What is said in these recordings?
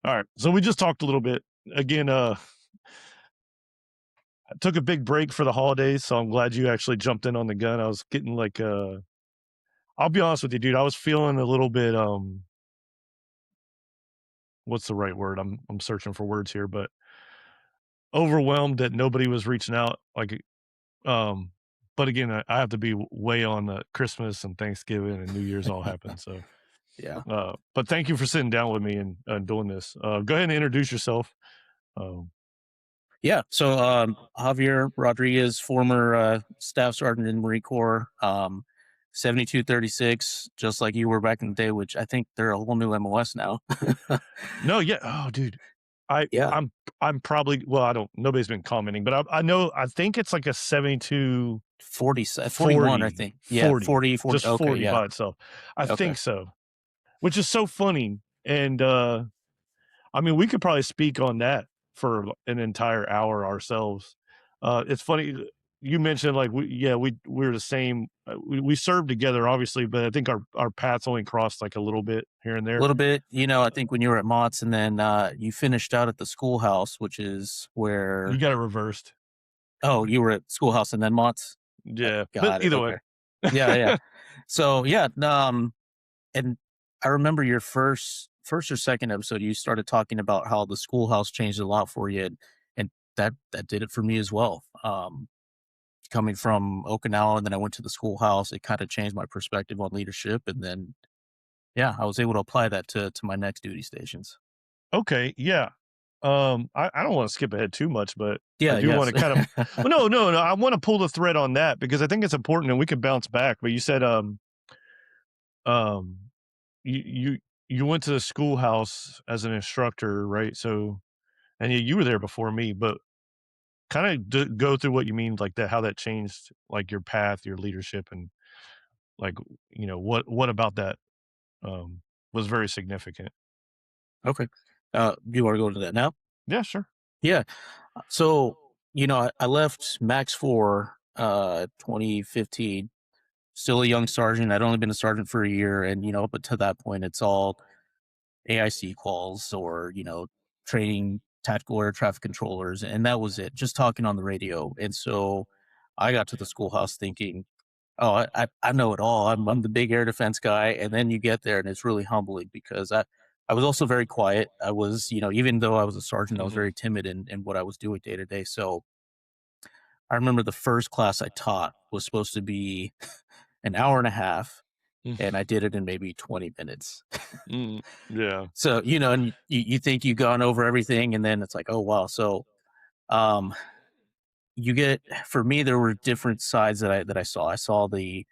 All right. So we just talked a little bit. Again, I took a big break for the holidays, so I'm glad you actually jumped in on the gun. I was getting like I'll be honest with you, dude. I was feeling a little bit what's the right word? I'm searching for words here, but overwhelmed that nobody was reaching out. Um but again, I have to be way on Christmas and Thanksgiving and New Year's all happen. So Yeah. but thank you for sitting down with me and doing this. Go ahead and introduce yourself. Um Yeah. So, Javier Rodriguez, former staff sergeant in the Marine Corps, 7236, just like you were back in the day, which I think they're a whole new MOS now. No, yeah. Oh, dude. I Yeah. I'm I'm probably well, I don't nobody's been commenting, but I know I think it's like a 72 41, I 40 think. Yeah. 40, 40. just Okay. 40 Yeah. by itself. I Okay. think so, which is so funny. And I mean, we could probably speak on that for an entire hour ourselves. It's funny you mentioned like we're the same. We served together, obviously, but I think our paths only crossed like a little bit here and A there. little bit, I think when you were at Mott's and then you finished out at the Schoolhouse, which is You where, got it reversed. oh, you were at Schoolhouse and then Mott's? Yeah, but Got it. either way. Okay. Yeah. Yeah. So, yeah. And I remember your first or second episode, you started talking about how the Schoolhouse changed a lot for you, and that did it for me as well. Coming from Okinawa, and then I went to the Schoolhouse, it kind of changed my perspective on leadership, and then yeah, I was able to apply that to my next duty stations. Okay, yeah. I don't wanna skip ahead too much, but I Yeah, do yes. wanna kind of well, no, I wanna pull the thread on that because I think it's important and we could bounce back, but you said, um, you you went to the schoolhouse as an instructor, right? So and you were there before me, but kinda go through what you mean, like, that how that changed, like, your path, your leadership, and, like, what about that, was very significant? Okay. Do you want to go into that now? Yeah, sure. Yeah. So, I left Max 4, 2015, still a young sergeant. I'd only been a sergeant for a year. And, up until that point, it's all AIC calls or, training tactical air traffic controllers. And that was it, just talking on the radio. And so I got to the Schoolhouse thinking, oh, I know it all. I'm the big air defense guy. And then you get there and it's really humbling because I was also very quiet. I was, even though I was a sergeant, I was Mhm. very timid in what I was doing day to day. So I remember the first class I taught was supposed to be an hour and a half, and I did it in maybe 20 minutes. Mm, yeah. So, and you think you've gone over everything, and then it's like, oh, wow. So, um, for me, there were different sides that I saw. I saw the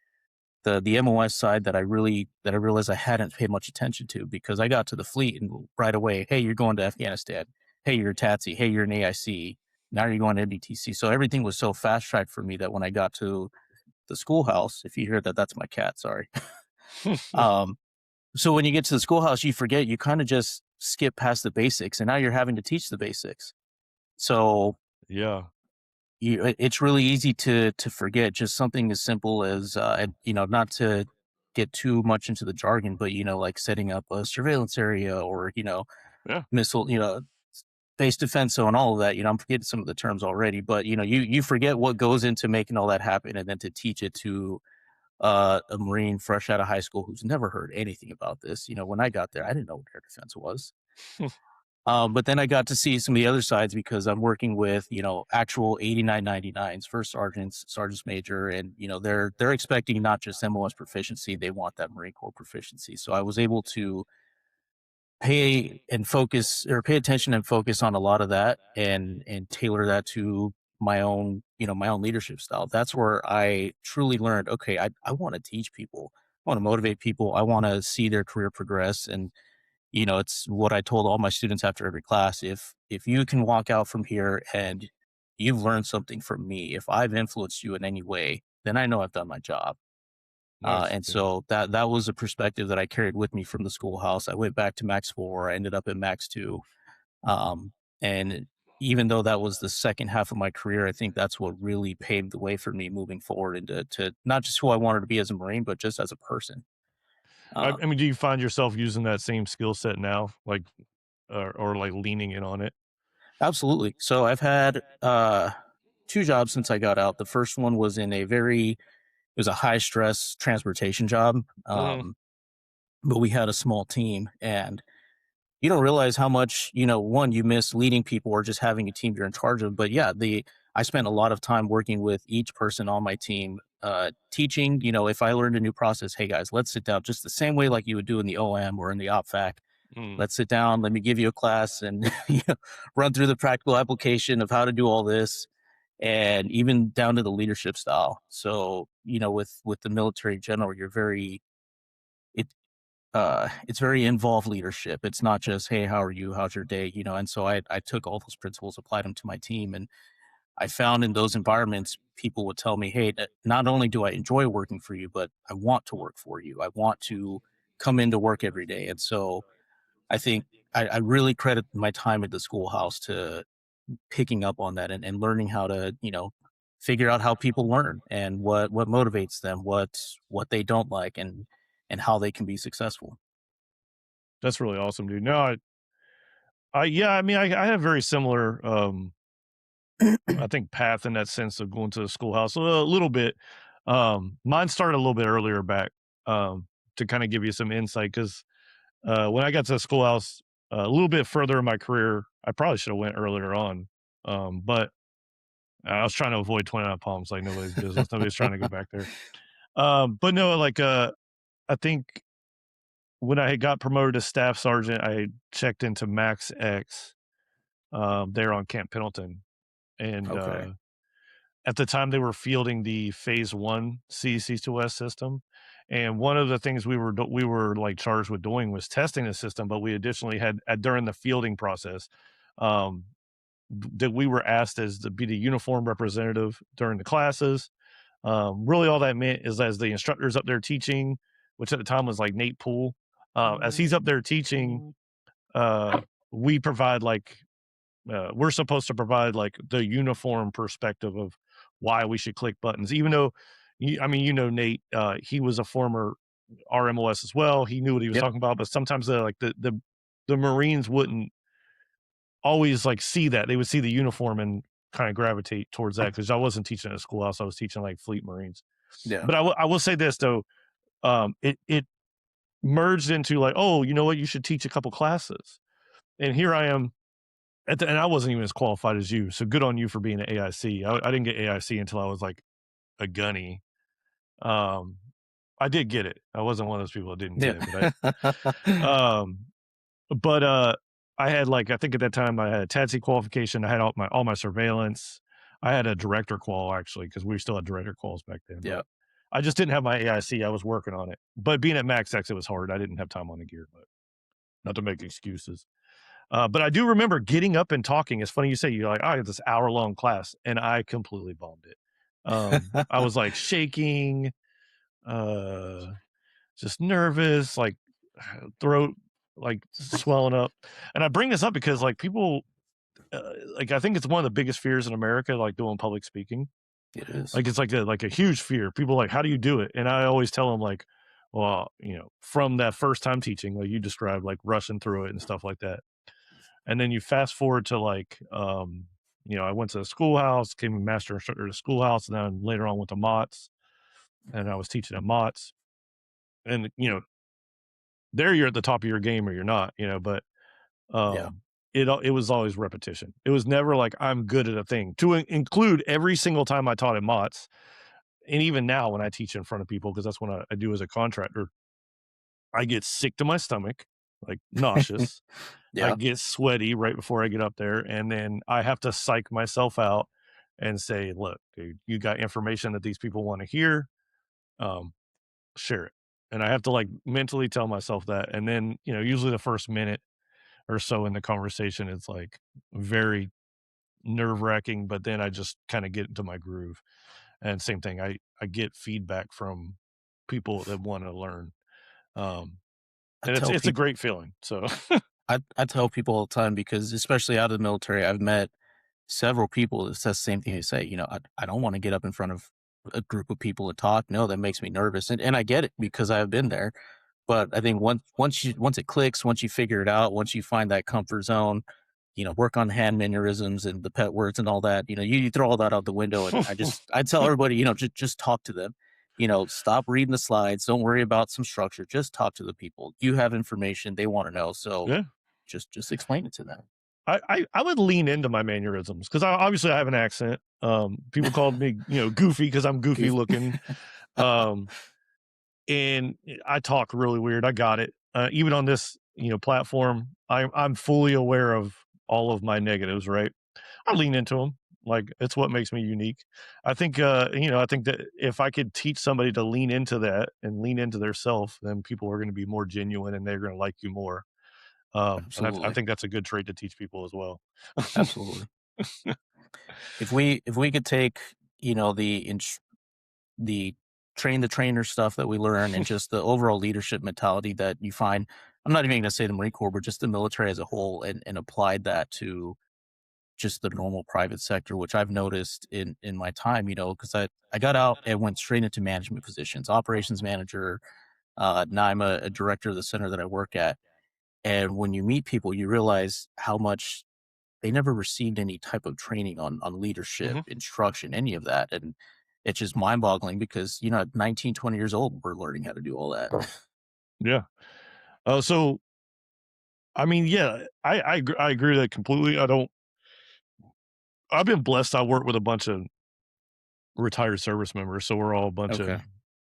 MOS side that I realized I hadn't paid much attention to because I got to the fleet and right away, hey, you're going to Afghanistan. Hey, you're a TATSI. Hey, you're an AIC. Now you're going to MDTC. So everything was so fast tracked for me that when I got to the Schoolhouse, if you hear that, that's my cat. Sorry. um, so when you get to the Schoolhouse, you forget, you kind of just skip past the basics, and now you're having to teach the basics. So Yeah. it's really easy to forget just something as simple as not to get too much into the jargon, but like setting up a surveillance area or Yeah. missile, base defense zone, all of that. I'm forgetting some of the terms already, but you forget what goes into making all that happen, and then to teach it to a Marine fresh out of high school who's never heard anything about this. When I got there, I didn't know what air defense was. But then I got to see some of the other sides because I'm working with, actual 8999s, first sergeants, sergeants major, and they're expecting not just MOS proficiency, they want that Marine Corps proficiency. So I was able to pay attention and focus on a lot of that and tailor that to my own leadership style. That's where I truly learned, okay, I want to teach people. I want to motivate people. I want to see their career progress. And it's what I told all my students after every class. If you can walk out from here and you've learned something from me, if I've influenced you in any way, then I know I've done my job. Nice. And Yeah. so that was a perspective that I carried with me from the Schoolhouse. I went back to Max 4. I ended up at Max 2. And even though that was the second half of my career, I think that's what really paved the way for me moving forward into not just who I wanted to be as a Marine, but just as a person. I Um, mean, do you find yourself using that same skill set now? Like or like leaning in on it? Absolutely. So I've had two jobs since I got out. The first one was in it was a high stress transportation job. Mhm, But we had a small team, and you don't realize how much, one, you miss leading people or just having a team you're in charge of. But yeah, I spent a lot of time working with each person on my team, teaching. If I learned a new process, hey guys, let's sit down just the same way like you would do in the OM or in the OpFac. mm. Let's sit down. Let me give you a class and run through the practical application of how to do all this, and even down to the leadership style. So with the military in general, you're very it it's very involved leadership. It's not just, hey, how are you? How's your day? And so I took all those principles, applied them to my team. And I found in those environments, people would tell me, hey, not only do I enjoy working for you, but I want to work for you. I want to come into work every day. And so I think I really credit my time at the schoolhouse to picking up on that and learning how to, figure out how people learn and what motivates them, what they don't like, and how they can be successful. That's really awesome, dude. No, yeah, I mean, I had a very similar, I think path in that sense of going to the schoolhouse a little bit. Mine started a little bit earlier back, to kind of give you some insight because when I got to the schoolhouse a little bit further in my career, I probably should have went earlier on. But I was trying to avoid 29 Palms like nobody's business. Nobody's trying to go back there. But no, like I think when I had got promoted to staff sergeant, I checked into Max X there on Camp Pendleton, and Okay. at the time they were fielding the phase one CEC2S system. And one of the things we were like charged with doing was testing the system, but we additionally had during the fielding process, um, that we were asked as to be the uniform representative during the classes. Really, all that meant is as the instructor's up there teaching, which at the time was like Nate Poole, as he's up there teaching, uh, we provide like we're supposed to provide like the uniform perspective of why we should click buttons, even though, I mean, Nate, he was a former RMOS as well. He knew what he was Yep. talking about, but sometimes the Marines wouldn't always like see that. They would see the uniform and kind of gravitate towards that because I wasn't teaching at a schoolhouse. I was teaching like Fleet Marines. Yeah. But I will say this though, it merged into like, oh, you know what, you should teach a couple classes. And here I am and I wasn't even as qualified as you, so good on you for being an AIC. I didn't get AIC until I was like a gunny. Um, I did get it. I wasn't one of those people that didn't get Yeah. it, um, but I had like I think at that time I had a TATC qualification. I had all my surveillance. I had a director qual actually because we still had director quals back then, Yeah. but I just didn't have my AIC. I was working on it, but being at Max X, it was hard. I didn't have time on the gear, but not to make excuses. But I do remember getting up and talking. It's funny you say you're like, "Oh, I had this hour-long class," and I completely bombed it. I was, like, shaking, uh, just nervous, like, throat, like, swelling up, and I bring this up because, like, people, like, I think it's one of the biggest fears in America, like, doing public speaking. It is. Like, it's like a huge fear. People are like, "How do you do it?" And I always tell them, like, "Well, from that first time teaching, like you described, like, rushing through it and stuff like that." And then you fast forward to like, I went to the schoolhouse, became a master instructor at the schoolhouse, and then later on went to Mott's, and I was teaching at Mott's. And there you're at the top of your game or you're not, but Yeah. it was always repetition. It was never like I'm good at a thing. To include every single time I taught at Mott's, and even now when I teach in front of people, because that's what I do as a contractor, I get sick to my stomach, like nauseous. I Yeah. get sweaty right before I get up there, and then I have to psych myself out and say, "Look, dude, you got information that these people wanna hear, um, share it." And I have to, like, mentally tell myself that, and then, usually the first minute or so in the conversation, it's, like, very nerve-wracking, but then I just kinda get into my groove. And same thing, I get feedback from people that wanna learn, um, I and tell it's a people great feeling, so I tell people all the time, because especially out of the military, I've met several people that says the same thing. They say, I don't want to get up in front of a group of people and talk. No, that makes me nervous. And I get it because I've been there. But I think once it clicks, once you figure it out, once you find that comfort zone, work on hand mannerisms and the pet words and all that, you throw all that out the window. And I tell everybody, just talk to them. Stop reading the slides. Don't worry about some structure. Just talk to the people. You have information they want to know. So Yeah. just explain it to them. I would lean into my mannerisms because obviously I have an accent. People called me, goofy because I'm goofy Goof. looking. Um, and I talk really weird. I got it. Even on this, platform, I'm fully aware of all of my negatives, right? I lean into them. Like it's what makes me unique. I think that if I could teach somebody to lean into that and lean into their self, then people are going to be more genuine and they're going to like you more. I Absolutely. think that's a good trait to teach people as well. Absolutely. If we could take, the train the trainer stuff that we learn and just the overall leadership mentality that you find, I'm not even going to say the Marine Corps, but just the military as a whole, and applied that to just the normal private sector, which I've noticed in my time, because I got out and went straight into management positions, operations manager. Now I'm a director of the center that I work at. And when you meet people, you realize how much they never received any type of training on leadership, Mhm. instruction, any of that. And it's just mind boggling because, at 19, 20 years old, we're learning how to do all that. Yeah. So I mean, yeah, I agree with that completely. I've been blessed. I work with a bunch of retired service members, so we're all a bunch of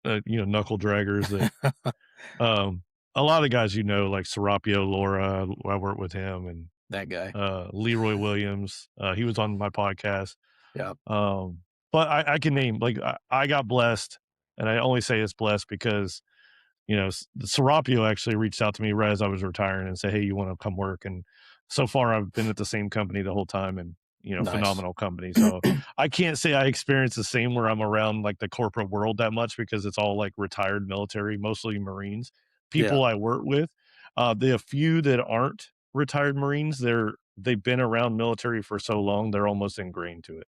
Okay. knuckle draggers that um a lot of guys like Serapio Laura. I work with him and That guy. Leroy Williams. He was on my podcast. Yeah. Um, but I can name like I got blessed, and I only say it's blessed because Serapio actually reached out to me right as I was retiring and said, "Hey, you want to come work?" And so far, I've been at the same company the whole time, and Nice. phenomenal company. So I can't say I experience the same where I'm around like the corporate world that much because it's all like retired military, mostly Marines. Yeah. People I work with, the few that aren't retired Marines, they've been around military for so long, they're almost ingrained to it.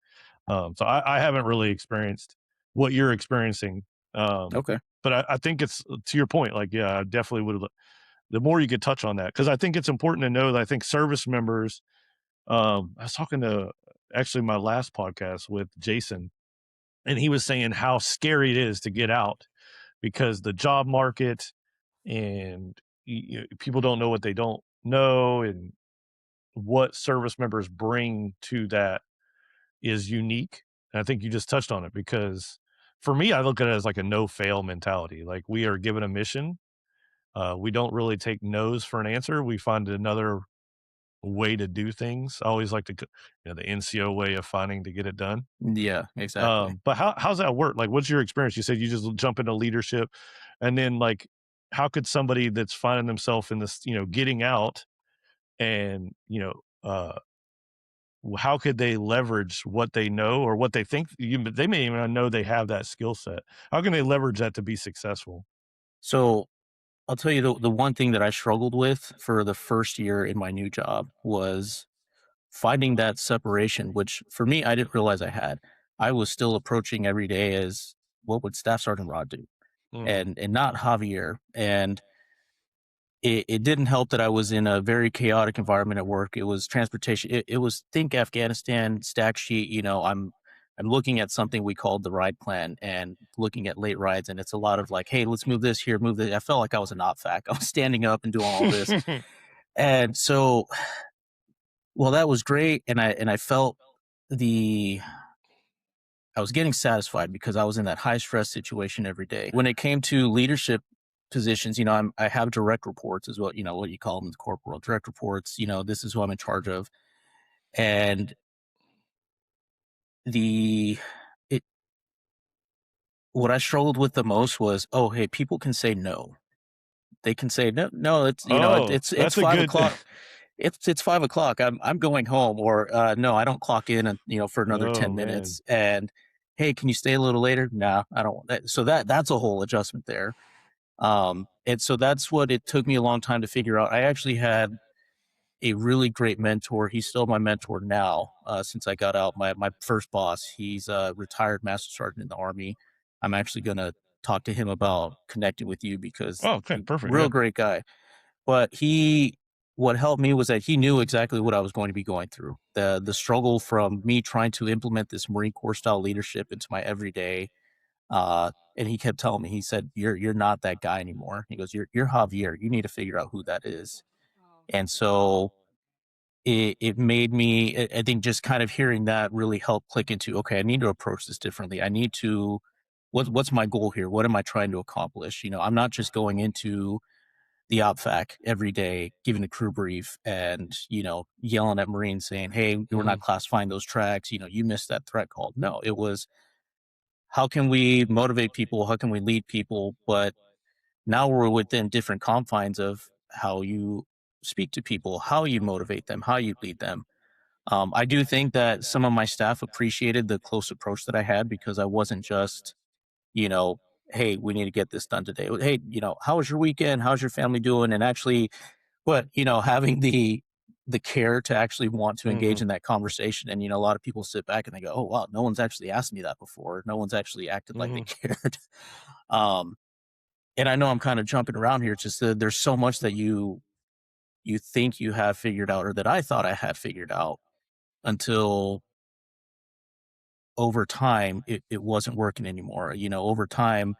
So I haven't really experienced what you're experiencing. Um, Okay. but I think it's to your point, like, yeah, I definitely would. The more you could touch on that, because I think it's important to know that I think service members. I was talking to actually my last podcast with Jason, and he was saying how scary it is to get out because the job market and people don't know what they don't know, and what service members bring to that is unique. And I think you just touched on it because for me, I look at it as like a no fail mentality. Like we are given a mission. We don't really take no's for an answer. We find another way to do things. I always like to, the NCO way of finding to get it done. Yeah, exactly. But how's that work? Like, what's your experience? You said you just jump into leadership, and then like, how could somebody that's finding themselves in this, getting out and how could they leverage what they know or what they think they may even not know they have that skill set. How can they leverage that to be successful? So I'll tell you the one thing that I struggled with for the first year in my new job was finding that separation, which for me, I didn't realize I had. I was still approaching every day as what would Staff Sergeant Rod do, Mhm. and not Javier. And it didn't help that I was in a very chaotic environment at work. It was transportation. It was think Afghanistan stack sheet. I'm looking at something we called the ride plan and looking at late rides, and it's a lot of like, hey, let's move this here, move this. I felt like I was an op fac. I was standing up and doing all this, and so well, that was great, and I felt the I was getting satisfied because I was in that high stress situation every day. When it came to leadership positions, I have direct reports as well, what you call them in the corporate world, direct reports, this is who I'm in charge of. And the, it, what I struggled with the most was, oh, hey, people can say no. They can say, no, no, it's, Oh, it's that's a five good. o'clock. It's 5 o'clock. I'm going home, or no, I don't clock in, and for another Oh 10 minutes. man. And hey, can you stay a little later? No, I don't want that. So that's a whole adjustment there. And so that's what it took me a long time to figure out. I actually had a really great mentor. He's still my mentor now, since I got out. My first boss, he's a retired master sergeant in the Army. I'm actually gonna talk to him about connecting with you because Oh, okay, he perfect. real Yeah. great guy. But he what helped me was that he knew exactly what I was going to be going through. The struggle from me trying to implement this Marine Corps style leadership into my everyday. And he kept telling me, he said, "You're not that guy anymore." He goes, "You're Javier. You need to figure out who that is." And so it made me, I think just kind of hearing that really helped click into, okay, I need to approach this differently. I need to, what's my goal here? What am I trying to accomplish? I'm not just going into the OPFAC every day, giving a crew brief and, yelling at Marines saying, "Hey, we're not Hmm. classifying those tracks. You missed that threat call." No, it was, how can we motivate people? How can we lead people? But now we're within different confines of how you speak to people, how you motivate them, how you lead them. I do think that some of my staff appreciated the close approach that I had because I wasn't just, you know, "Hey, we need to get this done today." Hey, how was your weekend? How's your family doing? And actually, but having the care to actually want to engage Hmm. in that conversation. And a lot of people sit back and they go, "Oh wow, no one's actually asked me that before. No one's actually acted like they Hmm. cared." um, and I know I'm kind of jumping around here. It's just that there's so much that you think you have figured out, or that I thought I had figured out, until over time it wasn't working anymore. Over time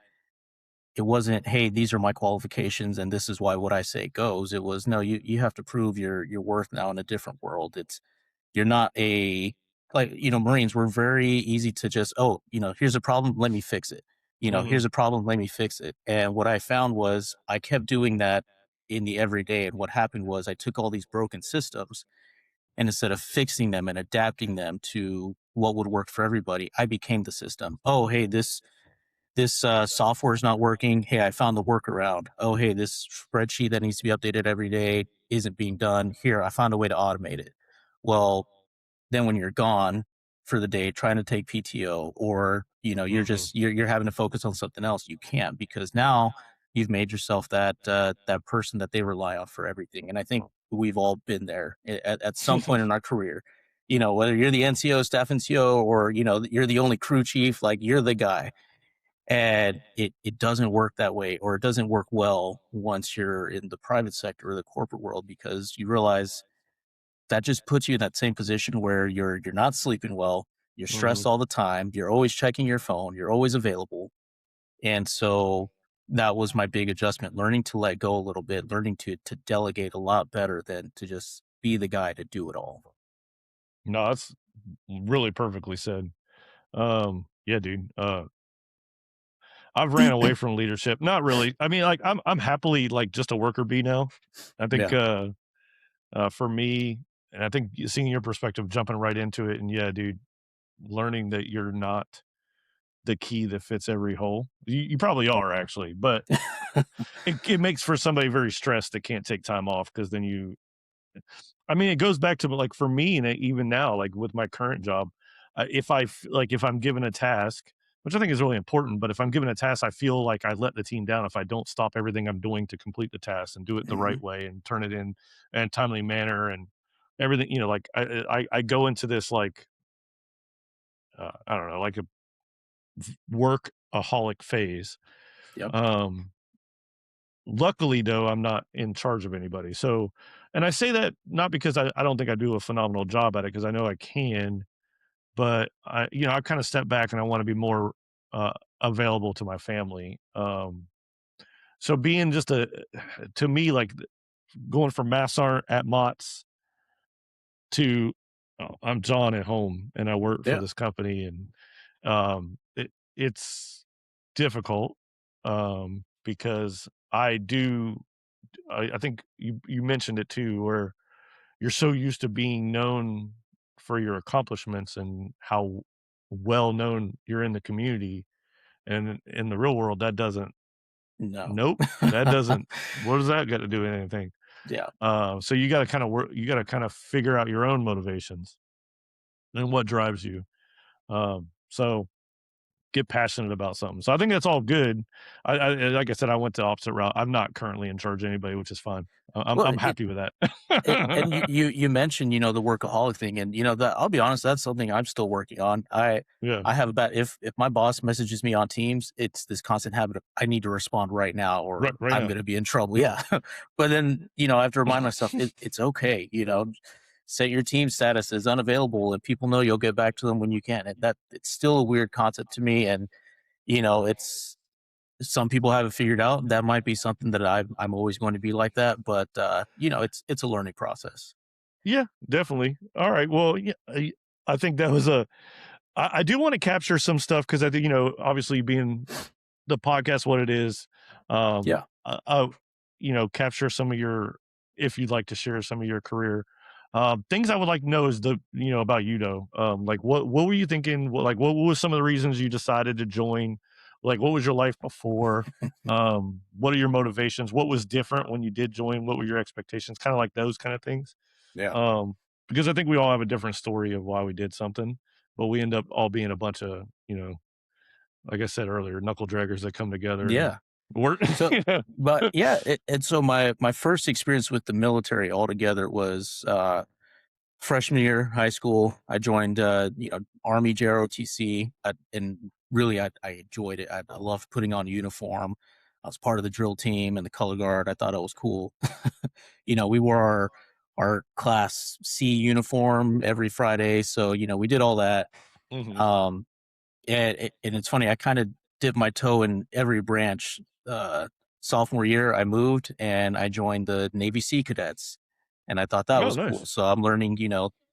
it wasn't, "Hey, these are my qualifications and this is why what I say goes." It was, "No, you have to prove your worth now in a different world." You're not a, like, Marines were very easy to just, "Oh, here's a problem, let me fix it. Hmm. Here's a problem, let me fix it." And what I found was I kept doing that in the everyday. And what happened was I took all these broken systems, and instead of fixing them and adapting them to what would work for everybody, I became the system. "Oh, hey, this software is not working. Hey, I found the workaround. Oh, hey, this spreadsheet that needs to be updated every day isn't being done. Here, I found a way to automate it." Well, then when you're gone for the day trying to take PTO, or you're Hmm. just you're having to focus on something else, you can't, because now you've made yourself that person that they rely on for everything. And I think we've all been there at some point in our career. Whether you're the NCO, staff NCO, or you're the only crew chief, like, you're the guy. And it doesn't work that way, or it doesn't work well once you're in the private sector or the corporate world, because you realize that just puts you in that same position where you're not sleeping well, you're Hmm. stressed all the time, you're always checking your phone, you're always available. And so that was my big adjustment, learning to let go a little bit, learning to delegate a lot better than to just be the guy to do it all. No, that's really perfectly said. Yeah, dude. I've ran away from leadership. Not really. I mean, like, I'm happily like just a worker bee now. I think Yeah. for me, and I think seeing your perspective, jumping right into it, and yeah, dude, learning that you're not the key that fits every hole. You probably are actually, but it makes for somebody very stressed that can't take time off, because then you, I mean, it goes back to, like, for me, and even now, like with my current job, if I'm given a task, which I think is really important, but if I'm given a task, I feel like I let the team down if I don't stop everything I'm doing to complete the task and do it the right Mhm. way and turn it in a timely manner and everything. Like, I go into this, like, I don't know, like a workaholic phase. Yep. Um, Luckily, though, I'm not in charge of anybody. So, and I say that not because I don't think I do a phenomenal job at it, because I know I can, but I kind of step back and I want to be more available to my family. So being just to me, like, going from mass art at Mott's to, oh, I'm John at home and I work for Yeah. this company, and it's difficult, because I think you mentioned it too, where you're so used to being known for your accomplishments and how well known you're in the community, and in the real world, that doesn't. No. Nope, that doesn't. What does that got to do with anything? Yeah. So you got to kind of work. You got to kind of figure out your own motivations and what drives you. So get passionate about something. So I think that's all good. I like I said, I went the opposite route. I'm not currently in charge of anybody, which is fine. Well, I'm happy with and that. you mentioned, the workaholic thing, and that I'll be honest, that's something I'm still working on. Yeah, I have about if my boss messages me on Teams, it's this constant habit of I need to respond right now or right I'm now. going to be in trouble. Yeah, but then I have to remind myself it's okay. Set your team status as unavailable, and people know you'll get back to them when you can. And that it's still a weird concept to me, and it's some people have it figured out. That might be something that I'm always going to be like that, but it's a learning process. Yeah, definitely. All right. Well, yeah, I think that was a. I do want to capture some stuff because I think obviously being the podcast what it is, Yeah, capture some of your if you'd like to share some of your career. Things I would like to know is about you though. Like what were you thinking? What was some of the reasons you decided to join? Like what was your life before? What are your motivations? What was different when you did join? What were your expectations? Kind of like those kind of things. yeah, Um, because I think we all have a different story of why we did something, but we end up all being a bunch of, like I said earlier, knuckle draggers that come together and yeah. work. So, you know? but yeah, and so my first experience with the military altogether was freshman year high school. I joined Army JROTC, and really I enjoyed it. I loved putting on a uniform. I was part of the drill team and the color guard. I thought it was cool. We wore our class C uniform every Friday, so we did all that. Mhm. Um, and it's funny, I kind of dipped my toe in every branch. Sophomore year, I moved and I joined the Navy Sea Cadets, and I thought that Oh, was cool. nice. So I'm learning,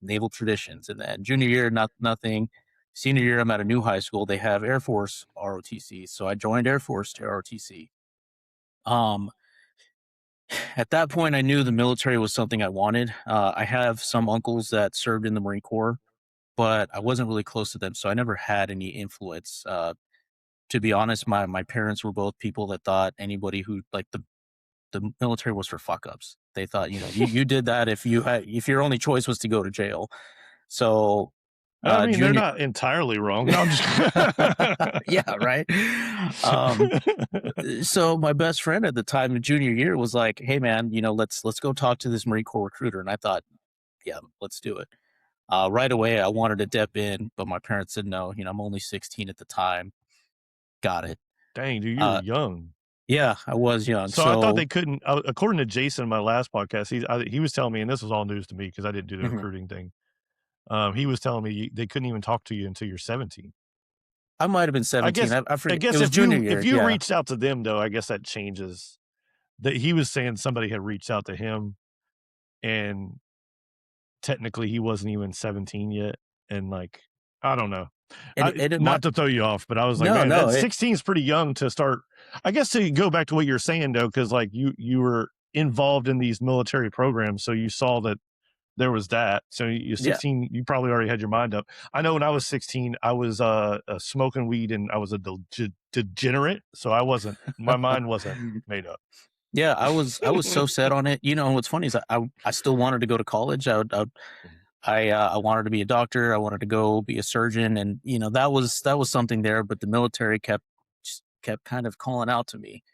naval traditions. And then junior year, nothing. Senior year, I'm at a new high school. They have Air Force ROTC, so I joined Air Force to ROTC. Um, at that point, I knew the military was something I wanted. I have some uncles that served in the Marine Corps, but I wasn't really close to them, so I never had any influence. To be honest, my parents were both people that thought anybody who like the military was for fuck ups. They thought, you did that if your only choice was to go to jail. So I mean, they're junior not entirely wrong. No, I'm just yeah, right. Um so my best friend at the time in junior year was like, "Hey man, let's go talk to this Marine Corps recruiter." And I thought, "Yeah, let's do it." Right away I wanted to dip in, but my parents said no. I'm only 16 at the time. Got it. Dang, dude, you were Uh young. yeah, I was young. So I thought So they couldn't. According to Jason, in my last podcast, he was telling me, and this was all news to me because I didn't do the mhm. recruiting thing. He was telling me they couldn't even talk to you until you're 17. I might have been I 17. guess I I forget. It guess was junior if year. you Yeah. reached out to them though, I guess that changes. That he was saying somebody had reached out to him, and technically he wasn't even 17 yet, and like I don't know. And it Not might to throw you off, but I was like, no, man, no, that 16 is pretty young to start. I guess to go back to what you're saying though, because like you were involved in these military programs, so you saw that there was that. So you're yeah. 16, you probably already had your mind up. I know when I was 16, I was smoking weed and I was a degenerate, so I wasn't. My mind wasn't made up. Yeah, I was so set on it. And what's funny is I still wanted to go to college. I wanted to be a doctor. I wanted to go be a surgeon, and that was something there. But the military kept kind of calling out to me.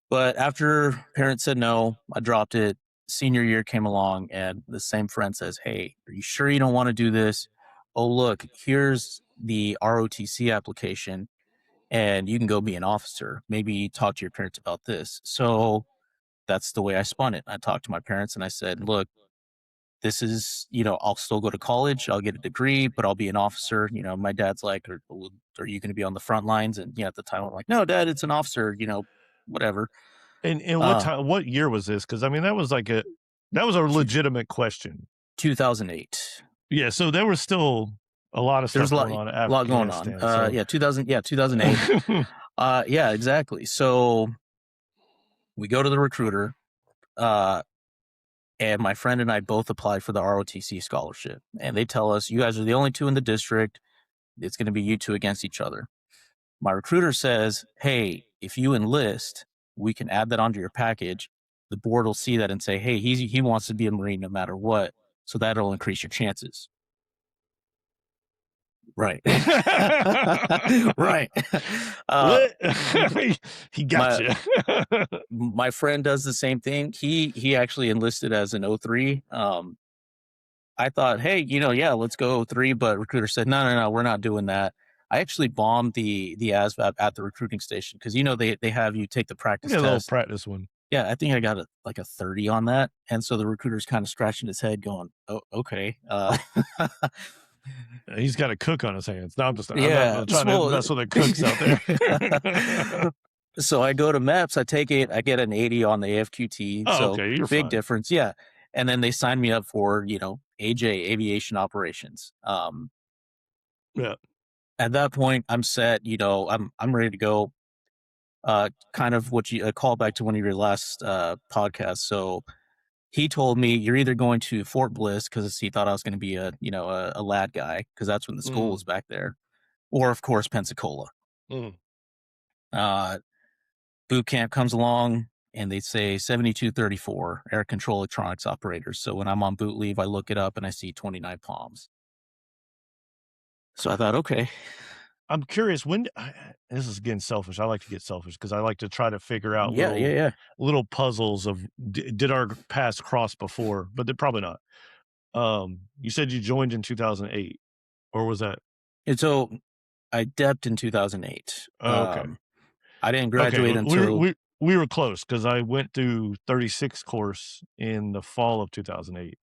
But after parents said no, I dropped it. Senior year came along, and the same friend says, "Hey, are you sure you don't want to do this? Oh, look, here's the ROTC application, and you can go be an officer. Maybe talk to your parents about this." So that's the way I spun it. I talked to my parents and I said, "Look, this is, I'll still go to college, I'll get a degree, but I'll be an officer." My dad's like, "Are you going to be on the front lines?" And at the time I'm like, "No, Dad, it's an officer, whatever." And what Uh, time? What year was this? Because I mean, that was a two, legitimate question. 2008. Yeah, so there was still a lot of There's stuff going on in a lot going on. Afghanistan. So Yeah, 2008. Yeah, exactly. So we go to the recruiter. Uh, and my friend and I both applied for the ROTC scholarship. And they tell us, "You guys are the only two in the district. It's going to be you two against each other." My recruiter says, "Hey, if you enlist, we can add that onto your package. The board will see that and say, hey, he wants to be a Marine no matter what. So that'll increase your chances." Right. Right. What? He got my you. my friend does the same thing. He actually enlisted as an O3. I thought, hey, yeah, let's go O3, but recruiter said, no, we're not doing that. I actually bombed the ASVAB at the recruiting station because they have you take the practice Yeah, a little test. practice one. Yeah, I think I got a 30 on that, and so the recruiter's kind of scratching his head, going, "Oh, okay." He's got a cook on his hands. No, I'm Yeah, not trying to mess with the cooks out there. so I go to MEPS, I take it, I get an 80 on the AFQT, Oh, so okay, you're big fine. difference, yeah. And then they sign me up for AJ, aviation operations. Yeah. At that point, I'm set. I'm ready to go. Kind of what you call back to one of your last podcasts. So he told me you're either going to Fort Bliss because he thought I was going to be a lad guy because that's when the school Mm, was back there, or of course Pensacola. mm. Uh, Boot camp comes along and they say 7234 air control electronics operators. So when I'm on boot leave, I look it up and I see 29 palms. So I thought, okay, I'm curious this is getting selfish. I like to get selfish because I like to try to figure out yeah, yeah, yeah. little puzzles of did our paths cross before, but they're probably not. You said you joined in 2008, or was that? And so I depped in 2008. Oh, okay. I didn't Okay, graduate until we were close because I went through 36 course in the fall of 2008.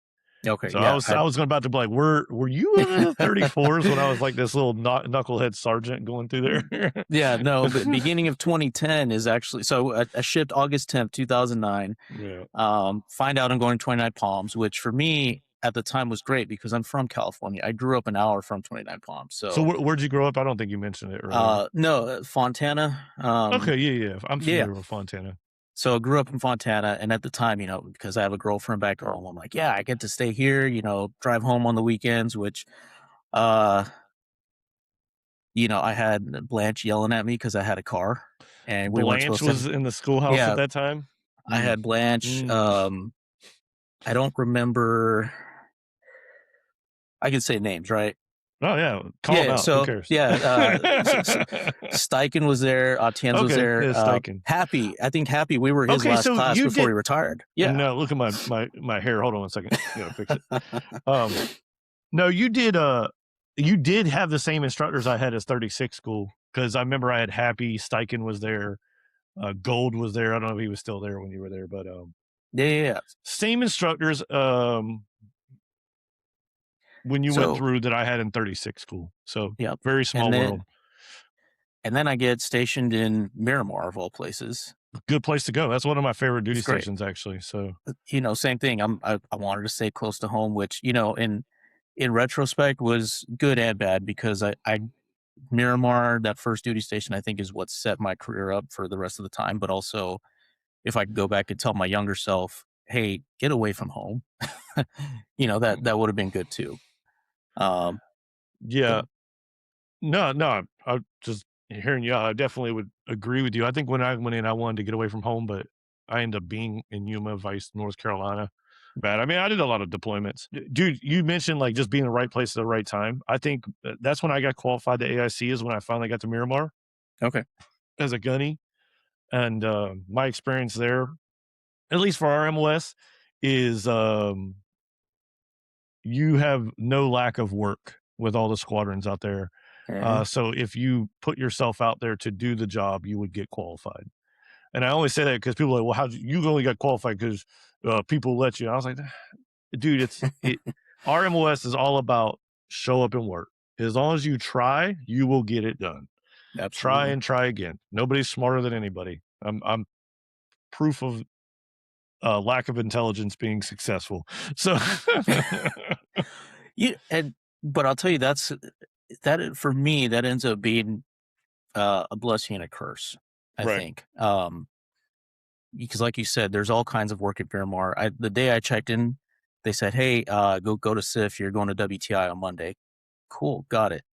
okay, So yeah. I was about to be like, were you in the 34s when I was like this little knucklehead sergeant going through there? Yeah, no, but beginning of 2010 is actually so I shipped August 10th, 2009. Yeah. Find out I'm going 29 Palms, which for me at the time was great because I'm from California. I grew up an hour from 29 Palms. So So, where'd you grow up? I don't think you mentioned it earlier. no, Fontana. Okay, yeah. I'm Yeah. familiar with Fontana. So I grew up in Fontana. And at the time, because I have a girlfriend back home, I'm like, yeah, I get to stay here, drive home on the weekends, which, uh, I had Blanche yelling at me because I had a car and we weren't Blanche supposed to was in the schoolhouse at yeah, that time? I Mm, had Blanche. mm. I don't remember. I can say names, right? Oh, yeah, call them Yeah. out, who So cares? yeah, Steichen was there. Tienz was Okay, there. yeah, Steichen. Happy. I think Happy. We were his Okay, last so class you before did he retired. Yeah. no, look at my hair, hold on a second, gotta fix it. No, you did have the same instructors I had as 36 school, because I remember I had Happy, Steichen was there, Gold was there, I don't know if he was still there when you were there, but, Yeah. Yeah. Yeah. same instructors, when you went So through that I had in 36 school, so yep. very And small world. then I get stationed in Miramar of all places. Good place to go, that's one of my favorite duty It's great. stations, actually, so Same thing. I wanted to stay close to home, which in retrospect was good and bad because I Miramar, that first duty station, I think is what set my career up for the rest of the time. But also, if I could go back and tell my younger self, "Hey, get away from home," that would have been good too. Um, but yeah. No, I just hearing you out, I definitely would agree with you. I think when I went in, I wanted to get away from home, but I ended up being in Yuma, Vice, North Carolina. Bad. I mean, I did a lot of deployments. Dude, you mentioned like just being in the right place at the right time. I think that's when I got qualified to AIC is when I finally got to Miramar okay, as a gunny. And my experience there, at least for our MOS, is you have no lack of work with all the squadrons out there. uh So if you put yourself out there to do the job, you would get qualified. And I only say that because people are like, well, how you only got qualified because people let you. And I was like, dude, RMOS is all about show up and work. As long as you try, you will get it done. Try absolutely. and try again. Nobody's smarter than anybody. I'm proof of lack of intelligence being successful. So But I'll tell you, for me that ends up being a blessing and a curse. I right. think. Because like you said, there's all kinds of work at Miramar. The day I checked in, they said, "Hey, go to SIF. You're going to WTI on Monday." Cool, got it.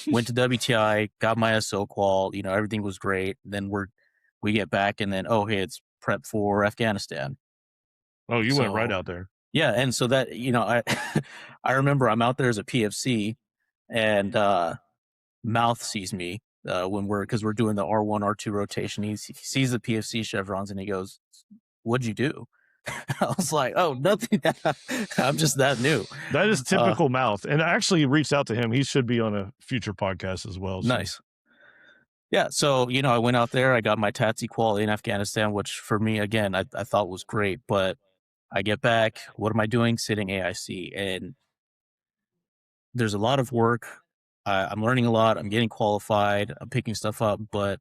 Went to WTI, got my SO qual. Everything was great. Then we get back, and then hey, it's prep for Afghanistan. Oh, you went right So out there. yeah, and so that I I remember I'm out there as a PFC, and Mouth sees me when we're doing the R1 R2 rotation. He sees the PFC chevrons and he goes, "What'd you do?" I was like, "Oh, nothing. I'm just that new." That is Uh, typical Mouth, and I actually reached out to him. He should be on a future podcast as well, so. nice. Yeah, so I went out there. I got my TATSE qual in Afghanistan, which for me, again, I thought was great. But I get back. What am I doing? Sitting AIC, and there's a lot of work. I'm learning a lot. I'm getting qualified. I'm picking stuff up, but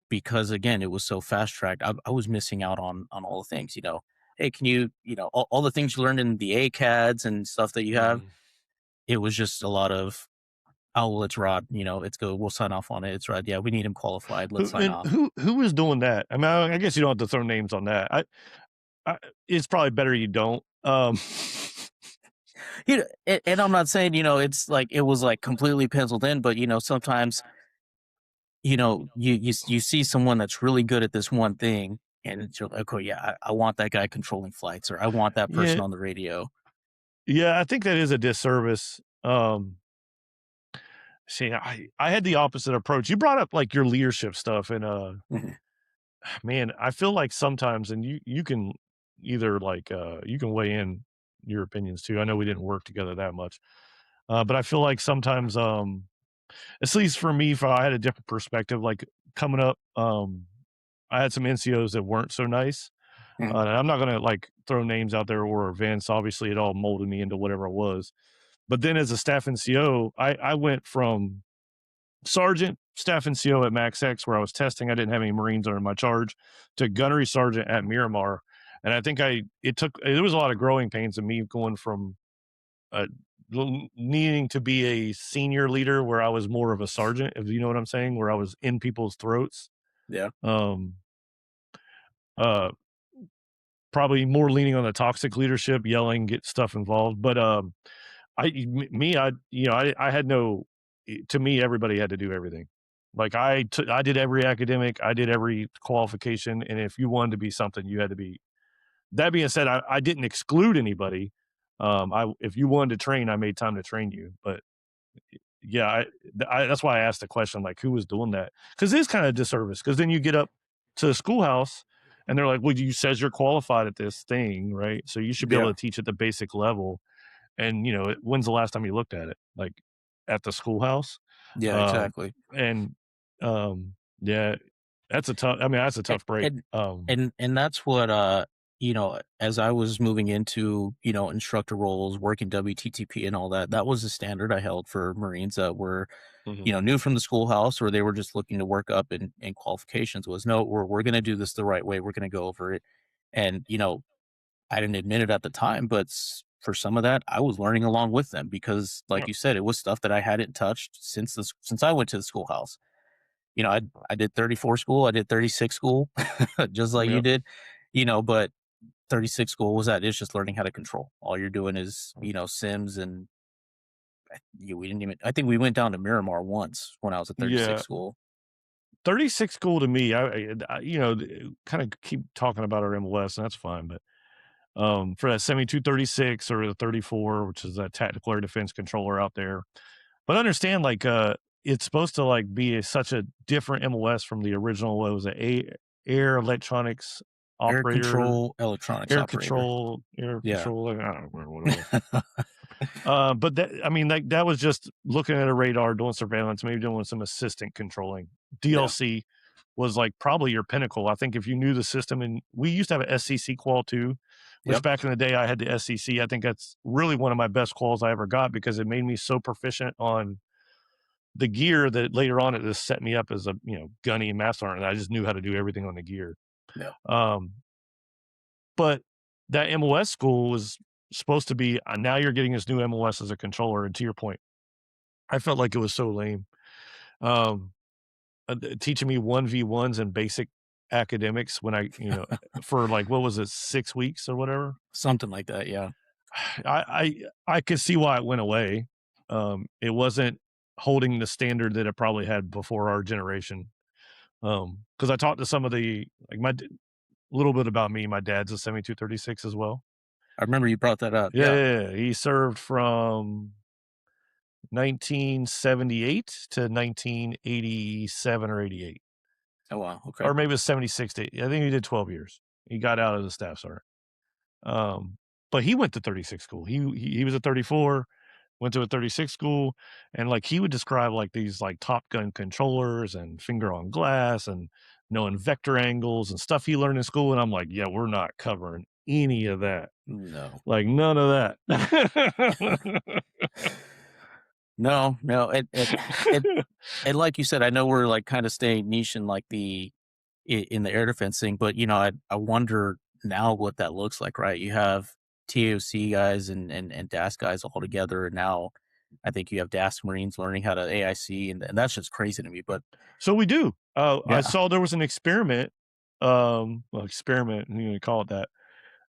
because again, it was so fast tracked, I was missing out on all the things. Hey, can all the things you learned in the ACADs and stuff that you have? Mhm. It was just a lot of, oh, well, it's Rod. It's good. We'll sign off on it. It's Rod. Yeah, we need him qualified. Let's Who sign and off. who was doing that? I mean, I guess you don't have to throw names on that. It's probably better you don't. And I'm not saying it's like it was like completely penciled in, but sometimes you see someone that's really good at this one thing, and it's like, okay, yeah, I want that guy controlling flights, or I want that person Yeah, on the radio. yeah, I think that is a disservice. See, I had the opposite approach. You brought up like your leadership stuff, and Mhm. man, I feel like sometimes, and you can either like you can weigh in your opinions too. I know we didn't work together that much, but I feel like sometimes, at least for me, if I had a different perspective, like coming up, I had some NCOs that weren't so nice. Mhm. And I'm not gonna like throw names out there or events. Obviously, it all molded me into whatever I was. But then as a staff NCO, I went from sergeant, staff NCO at Max X, where I was testing. I didn't have any Marines under my charge, to gunnery sergeant at Miramar. And I think there was a lot of growing pains of me going from uh, needing to be a senior leader where I was more of a sergeant, if you know what I'm saying, where I was in people's throats. Yeah. Um, uh, Probably more leaning on the toxic leadership, yelling, get stuff involved. But I had no. To me, everybody had to do everything. Like I did every academic, I did every qualification, and if you wanted to be something, you had to be. That being said, I didn't exclude anybody. If you wanted to train, I made time to train you. But yeah, that's why I asked the question, like, who was doing that? Because it's kind of a disservice. Because then you get up to the schoolhouse, and they're like, "Well, you says you're qualified at this thing, right? So you should be able Yeah. to teach at the basic level." And when's the last time you looked at it? Like at the schoolhouse, Yeah, um, exactly. and yeah, that's a tough. I mean, that's a And tough break. and and that's what as I was moving into, instructor roles, working WTTP and all that, that was the standard I held for Marines that were, Mhm. new from the schoolhouse, or they were just looking to work up in qualifications. Was, no, we're gonna do this the right way. We're gonna go over it. And I didn't admit it at the time, but for some of that, I was learning along with them because, like Yep. you said, it was stuff that I hadn't touched since I went to the schoolhouse. I did 34 school, I did 36 school, just like you Yep. did, but 36 school was that it's just learning how to control. All you're doing is, Sims, and we didn't even. I think we went down to Miramar once when I was at 36 Yeah. school. 36 school to me. Kind of keep talking about our MLS, and that's fine. But for that 7236 or the 34, which is that tactical air defense controller out there. But understand, like, it's supposed to like be such a different MOS from the original. What was it? Air electronics Air operator, control electronics operator. air Yeah. control. I don't remember what it was. But that, I mean, like that was just looking at a radar, doing surveillance, maybe doing some assistant controlling. Yeah. DLC was like probably your pinnacle. I think if you knew the system, and we used to have an SCC qual too, which Yep. back in the day I had the SCC. I think that's really one of my best quals I ever got because it made me so proficient on the gear that later on it just set me up as a gunny and master sergeant. And I just knew how to do everything on the gear. Yeah. Um, but that MOS school was supposed to be now you're getting this new MOS as a controller. And to your point, I felt like it was so lame. Um, Teaching me 1v1s and basic academics when for like, what was it, 6 weeks or whatever. Something like that. Yeah. I could see why it went away. It wasn't holding the standard that it probably had before our generation. Because I talked to some of the like little bit about me. My dad's a 7236 as well. I remember you brought that up. Yeah, Yeah. yeah, yeah. He served from 1978 to 1987 or 88. Oh wow. Okay. Or maybe it was 76 to I think he did 12 years. He got out as a staff sergeant. Um, but he went to 36 school. He was a 34, went to a 36 school, and, like, he would describe, like, these, like, Top Gun controllers and finger on glass and knowing vector angles and stuff he learned in school, and I'm like, "Yeah, we're not covering any of that." No. Like, none of that. No, no, it and like you said, I know we're like kind of staying niche in like in the air defense thing, but I wonder now what that looks like, right? You have TOC guys and DAS guys all together, and now I think you have DAS Marines learning how to AIC, and that's just crazy to me. But So we do. I yeah, saw there was an experiment, well, experiment, you know, call it that.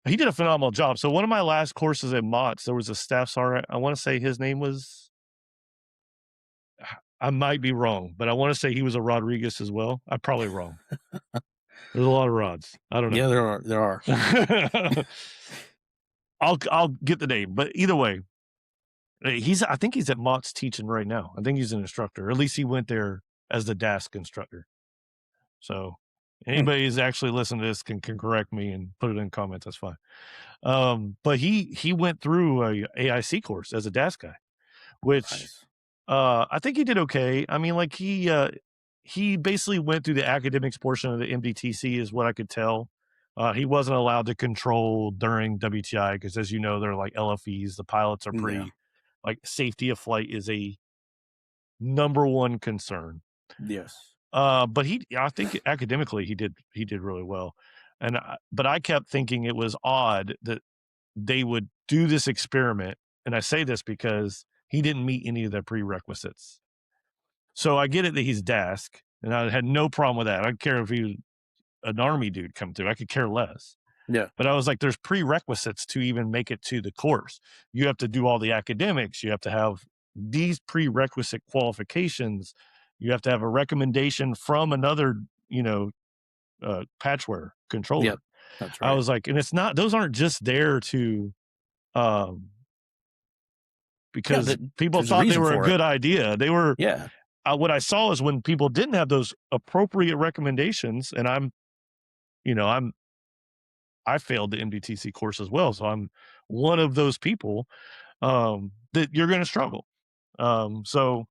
He did a phenomenal job. So one of my last courses at Mott's, there was a staff sergeant. I want to say his name was, I might be wrong, but I want to say he was a Rodriguez as well. I'm probably wrong. There's a lot of rods. I don't yeah, know. there are. I'll get the name, but either way, I think he's at Mott's teaching right now. I think he's an instructor. Or at least he went there as the DASC instructor. So Hmm, anybody who's actually listening to this can correct me and put it in comments. That's fine. But he went through a AIC course as a DASC guy, which nice. I think he did okay. I mean, like he basically went through the academics portion of the MDTC, is what I could tell. He wasn't allowed to control during WTI because, as you know, they're like LFEs. The pilots are Yeah. pretty like safety of flight is a number one concern. Yes. But I think academically he did really well, and but I kept thinking it was odd that they would do this experiment, and I say this because he didn't meet any of the prerequisites. So I get it that he's DASC, and I had no problem with that. I don't care if he was an army dude come through. I could care less. Yeah. But I was like, there's prerequisites to even make it to the course. You have to do all the academics. You have to have these prerequisite qualifications. You have to have a recommendation from another, you know, patchware Yep. controller. That's I right. was like, and it's not; those aren't just there to um, Yeah. because people There's a thought they reason were a for it. good idea. They were Yeah. what I saw is when people didn't have those appropriate recommendations, and you know, I failed the MDTC course as well, so I'm one of those people that you're going to struggle. So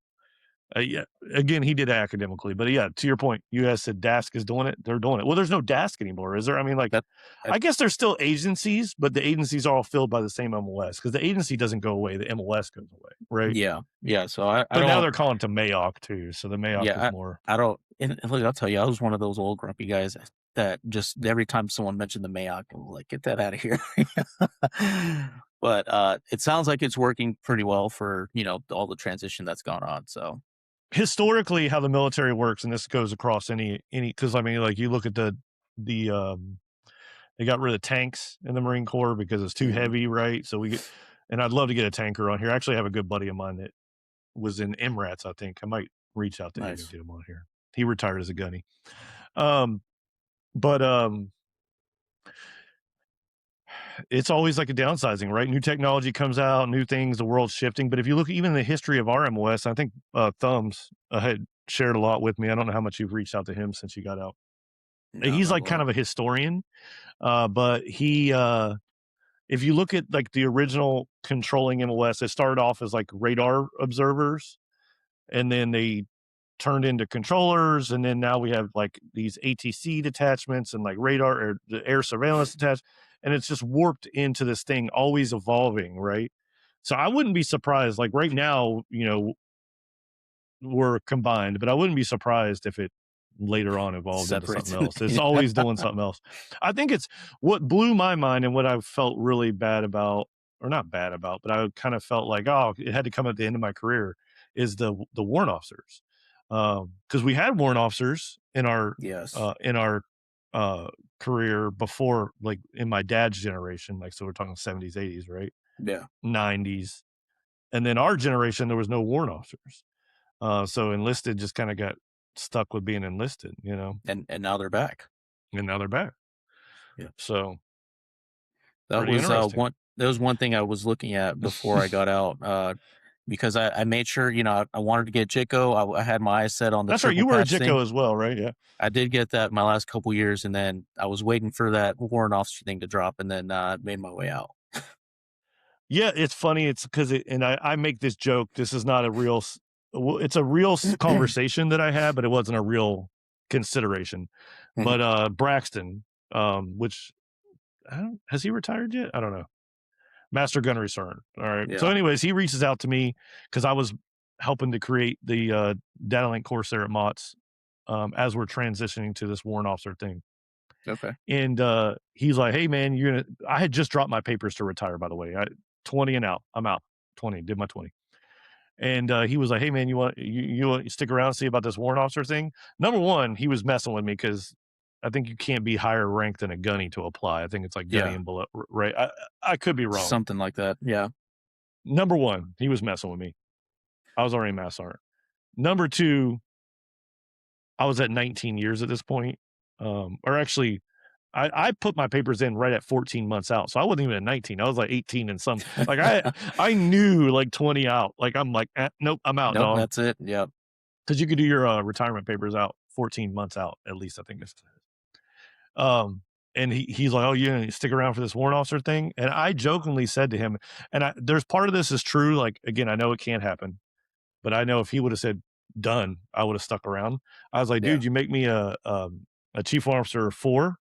yeah, again, he did academically, but yeah, to your point, you guys said DASC is doing it. They're doing it. Well, there's no DASC anymore, is there? I mean, like, That, that I guess there's still agencies, but the agencies are all filled by the same MLS because the agency doesn't go away, the MLS goes away, right? yeah. Yeah. So I But now don't. they're calling it to Mayock too, so the Mayock is Yeah, more. I don't. And look, I'll tell you, I was one of those old grumpy guys that just every time someone mentioned the Mayock, I'm like, get that out of here. But it sounds like it's working pretty well for all the transition that's gone on. So Historically, how the military works, and this goes across any because I mean, like, you look at the they got rid of tanks in the Marine Corps because it's too mhm, heavy, right? So we get, and I'd love to get a tanker on here. I actually have a good buddy of mine that was in MRATs, I think. I might reach out to him and nice. get him on here. He retired as a gunny. Um, but it's always like a downsizing, right? New technology comes out, new things, the world's shifting. But if you look even the history of our MOS, I think Thumbs had shared a lot with me. I don't know how much you've reached out to him since you got out. No, He's not a like kind lot. of a historian, but if you look at like the original controlling MOS, it started off as like radar observers, and then they turned into controllers, and then now we have like these ATC detachments and like radar or the air surveillance detach, and it's just warped into this thing, always evolving, right? So I wouldn't be surprised. Like right now, you know, were combined, but I wouldn't be surprised if it later on evolved into something Separates. else. It's always doing something else. I think it's what blew my mind and what I felt really bad about, or not bad about, but I kind of felt like, oh, it had to come at the end of my career, is the warrant officers. Because we had warrant officers Yes. in our uh career before, like in my dad's generation, like so we're talking 70s, 80s, right? Yeah. 90s. And then our generation, there was no warrant officers. So enlisted just kind of got stuck with being enlisted, you know, And now they're back. and now they're back. Yeah. So That pretty was interesting. one. That was one thing I was looking at before I got out. because I made sure, I wanted to get JITCO. I had my eyes set on the That's right. triple You were a patch thing. JITCO as well, right? Yeah. I did get that my last couple years, and then I was waiting for that warrant officer thing to drop, and then made my way out. Yeah, it's funny. It's because and I make this joke. This is not a real. Well, it's a real conversation that I had, but it wasn't a real consideration. Mhm. But Braxton, which I don't, has he retired yet? I don't know. Master Gunnery Sergeant. All right. So, Yeah. anyways, he reaches out to me because I was helping to create the data link course there at Mott's as we're transitioning to this warrant officer thing. Okay. And he's like, "Hey, man, you're gonna." I had just dropped my papers to retire, by the way. 20 and out. I'm out. 20. Did my 20. And he was like, "Hey, man, you want to stick around and see about this warrant officer thing?" Number one, he was messing with me because I think you can't be higher ranked than a gunny to apply. I think it's like gunny Yeah. and below, right? I could be wrong. Something like that. Yeah. Number one, he was messing with me. I was already a mass sergeant. Number two, I was at 19 years at this point. Or actually, I put my papers in right at 14 months out. So I wasn't even at 19. I was like 18 and some like I knew like 20 out. Like I'm like, nope, I'm out, Nope. dog. That's it. Yep. Because you could do your retirement papers out 14 months out, at least, I think it's and he's like, "Oh, you gonna stick around for this warrant officer thing?" And I jokingly said to him, and there's part of this is true. Like again, I know it can't happen. But I know if he would have said done, I would have stuck around. I was like, Yeah. dude, you make me a chief officer 4,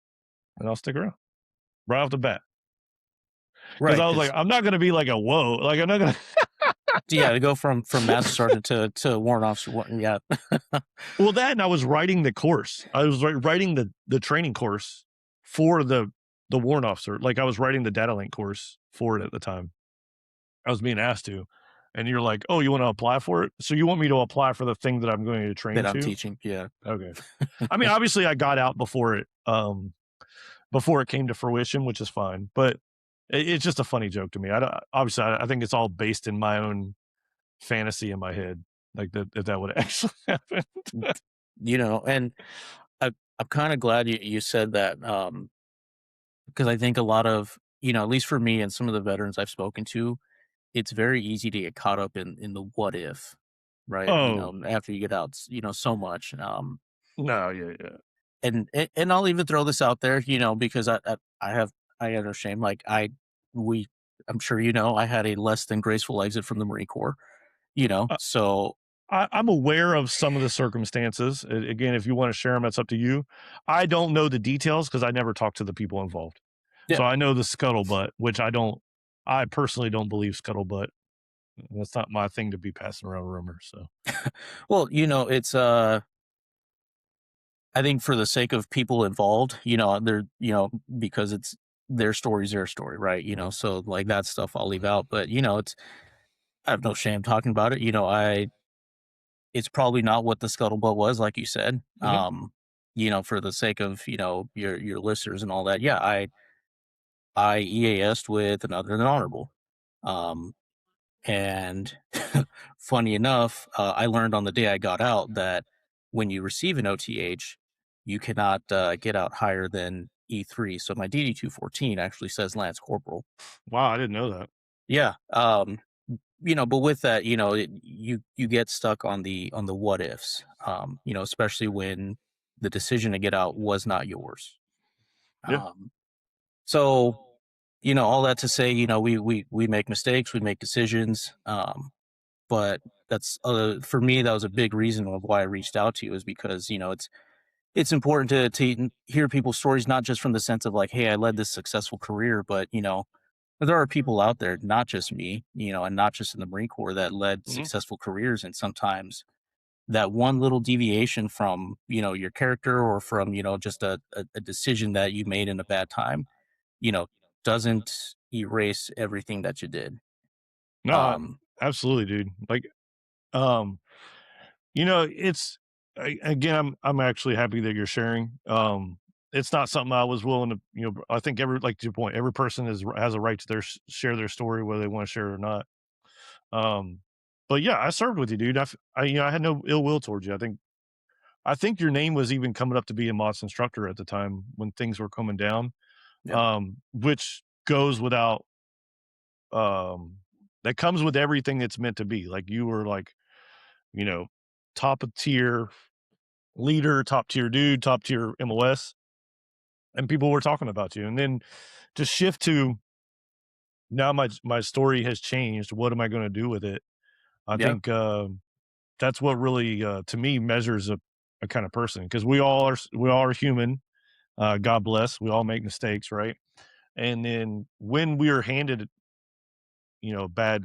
and I'll stick around right off the bat. Because Right. I was like, Because I'm not gonna be like a whoa, like I'm not gonna. yeah, to go from master sergeant to warrant officer. Yeah. Well, that and I was writing the course. I was writing the training course for the warrant officer. Like I was writing the data link course for it at the time. I was being asked to, and you're like, oh, you want to apply for it? So you want me to apply for the thing that I'm going to train That I'm to? teaching. Yeah. Okay. I mean, obviously, I got out before it came to fruition, which is fine. But it's just a funny joke to me. I don't, obviously, I think it's all based in my own fantasy in my head, like that would actually happen. And I'm kind of glad you said that, because I think a lot of, at least for me and some of the veterans I've spoken to, it's very easy to get caught up in the what if, right? Oh After you get out, so much. no, yeah, yeah. And I'll even throw this out there, because I have no shame. Like we, I'm sure I had a less than graceful exit from the Marine Corps. Uh, So I'm aware of some of the circumstances. Again, if you want to share them, that's up to you. I don't know the details because I never talked to the people involved. yeah. So I know the scuttlebutt, which I don't. I personally don't believe scuttlebutt. That's not my thing to be passing around rumors. So Well, it's I think for the sake of people involved, they're, because it's their story, right? So like that stuff I'll leave out. But I have no shame talking about it. It's probably not what the scuttlebutt was, like you said. mhm. For the sake of, your listeners and all that. Yeah, I EAS'd with another than honorable. Um and funny enough, I learned on the day I got out that when you receive an OTH, you cannot get out higher than E3. So my DD 214 actually says Lance Corporal. Wow, I didn't know that. Yeah. But with that, you get stuck on the what ifs. Especially when the decision to get out was not yours. Yeah. Um, so all that to say, we make mistakes, we make decisions. But that's for me, that was a big reason of why I reached out to you, is because it's important to hear people's stories, not just from the sense of like, hey, I led this successful career, but there are people out there, not just me, and not just in the Marine Corps, that led Mhm. successful careers, and sometimes that one little deviation from your character, or from just a decision that you made in a bad time, you know doesn't erase everything that you did. No, um absolutely, dude. Like, um, it's again, I'm actually happy that you're sharing. It's not something I was willing to, I think like to your point, every person has a right to share their story whether they want to share it or not. Um, but yeah, I served with you, dude. I had no ill will towards you. I think your name was even coming up to be a Mott's instructor at the time when things were coming down. yeah. Which goes without um that comes with everything it's meant to be. Like you were like, you know, top of tier leader, top tier dude, top tier MOS, and people were talking about you. And then to shift to now my story has changed. What am I going to do with it? I Yeah. think that's what really to me measures a kind of person because we all are human. God bless. We all make mistakes, right? And then when we are handed, bad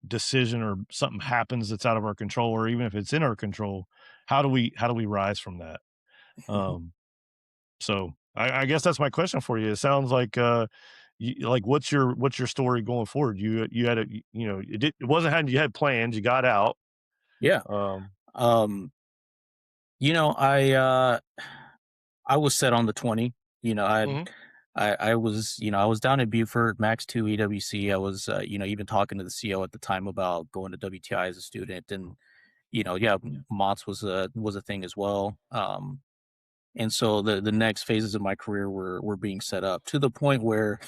decision or something happens that's out of our control, or even if it's in our control, how do we rise from that? Um, so I guess that's my question for you. It sounds like like what's your story going forward? You had it wasn't how you had plans. You got out. Yeah. Um, Um, you know, I was set on the 20. You know, mhm, I was, I was down at Buford, Max 2 EWC. I was, even talking to the CO at the time about going to WTI as a student, and yeah, MOTS was a thing as well. And so the next phases of my career were being set up to the point where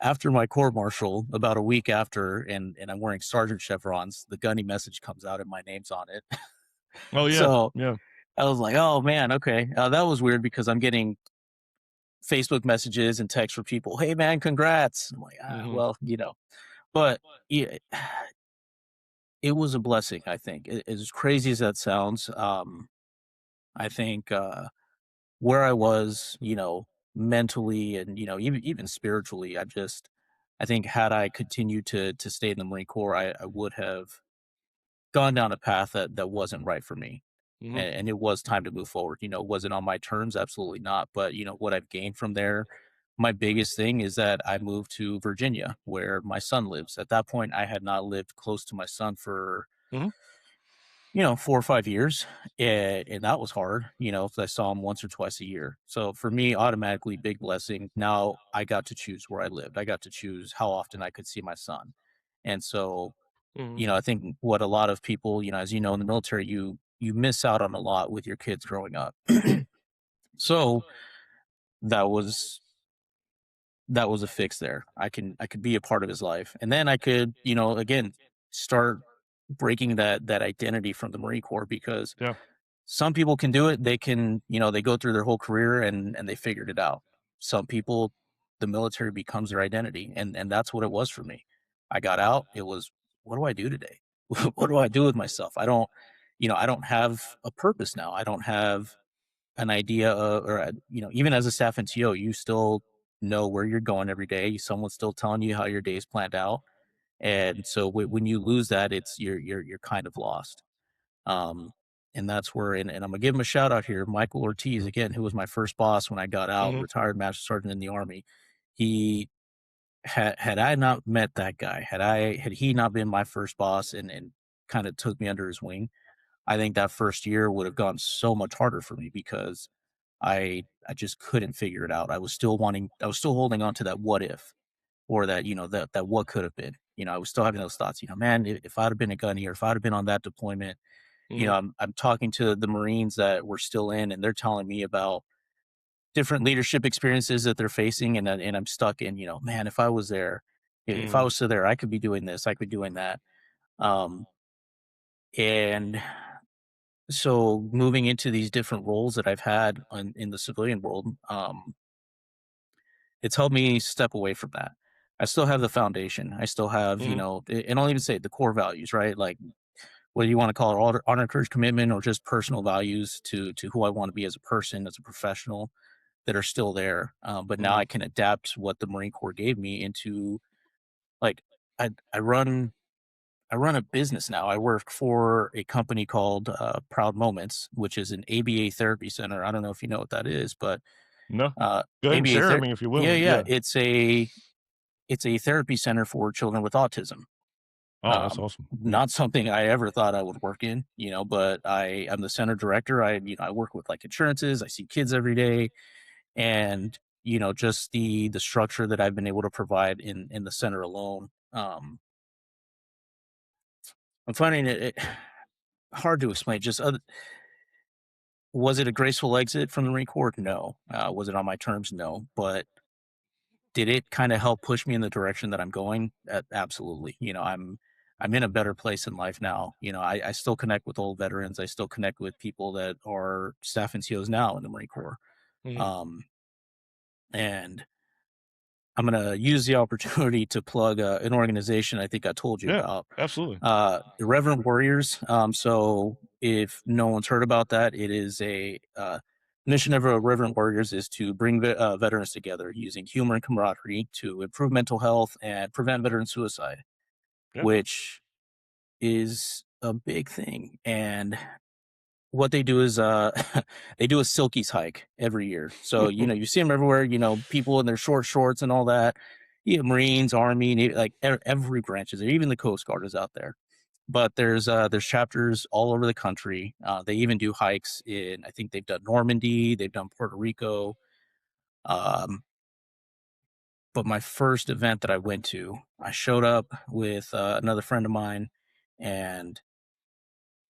after my court martial, about a week after, and I'm wearing sergeant chevrons, the gunny message comes out and my name's on it. oh yeah, So yeah. I was like, oh man, okay, that was weird because I'm getting Facebook messages and texts from people, hey man, congrats. I'm like, Hmm. well, but yeah, it was a blessing. I think, as crazy as that sounds. I think where I was, mentally and even spiritually, I think had I continued to stay in the Marine Corps, I would have gone down a path that wasn't right for me. Hmm. And it was time to move forward. Was it on my terms? Absolutely not. But what I've gained from there, my biggest thing is that I moved to Virginia, where my son lives. At that point, I had not lived close to my son for Hmm. 4 or 5 years, and that was hard. 'Cause I saw him once or twice a year. So for me, automatically, big blessing. Now I got to choose where I lived. I got to choose how often I could see my son, and so Hmm. I think what a lot of people, as in the military, you miss out on a lot with your kids growing up. So that was that was a fix there. I could be a part of his life, and then I could, again, start breaking that identity from the Marine Corps because Yeah. some people can do it. They can, they go through their whole career and they figured it out. Some people, the military becomes their identity, and that's what it was for me. I got out. It was, what do I do today? What do I do with myself? I don't have a purpose now. I don't have an idea of, or even as a staff NTO, you still know where you're going every day. Someone's still telling you how your day's planned out, and so when you lose that, it's you're kind of lost. Um, and that's where, and I'm gonna give him a shout out here, Michael Ortiz, again, who was my first boss when I got out, Hmm. retired master sergeant in the army. He had I not met that guy, had he not been my first boss and kind of took me under his wing, I think that first year would have gone so much harder for me because I just couldn't figure it out. I was still holding on to that what if, or that, that what could have been. I was still having those thoughts, man, if I'd have been a gunny, or if I'd have been on that deployment. Hmm. I'm talking to the Marines that were still in, and they're telling me about different leadership experiences that they're facing, and I'm stuck in, man, if I was there, if I Hmm. was still there, I could be doing this, I could be doing that. Um, and so moving into these different roles that I've had in the civilian world, it's helped me step away from that. I still have the foundation. I still have, Hmm. and I'll even say the core values, right? Like, whether you want to call it honor, courage, commitment, or just personal values to who I want to be as a person, as a professional, that are still there. But now Hmm. I can adapt what the Marine Corps gave me into, like, I I run I run a business now. I work for a company called Proud Moments, which is an ABA therapy center. I don't know if you know what that is, but No. uh, Go ahead and ABA share. I ther mean, if you're yeah, willing. yeah, Yeah. it's a therapy center for children with autism. Oh, that's awesome. Yeah. Not something I ever thought I would work in, but I'm the center director. I work with, like, insurances. I see kids every day, and just the structure that I've been able to provide in the center alone. I'm finding it hard to explain. Just was it a graceful exit from the Marine Corps? No. Was it on my terms? No. But did it kind of help push me in the direction that I'm going? Absolutely. I'm in a better place in life now. I still connect with old veterans. I still connect with people that are staff NCOs now in the Marine Corps. Mhm. Um, and I'm gonna use the opportunity to plug an organization I think I told you Yeah, about, absolutely. Irreverent Warriors. So if no one's heard about that, it is a mission of Irreverent Warriors is to bring veterans together using humor and camaraderie to improve mental health and prevent veteran suicide, Yeah. which is a big thing. And what they do is they do a Silkies hike every year. So, you see them everywhere, people in their short shorts and all that. Marines, Army, Navy, like every branch is there. Even the Coast Guard is out there. But there's chapters all over the country. They even do hikes in, I think they've done Normandy, they've done Puerto Rico. Um, but my first event that I went to, I showed up with another friend of mine, and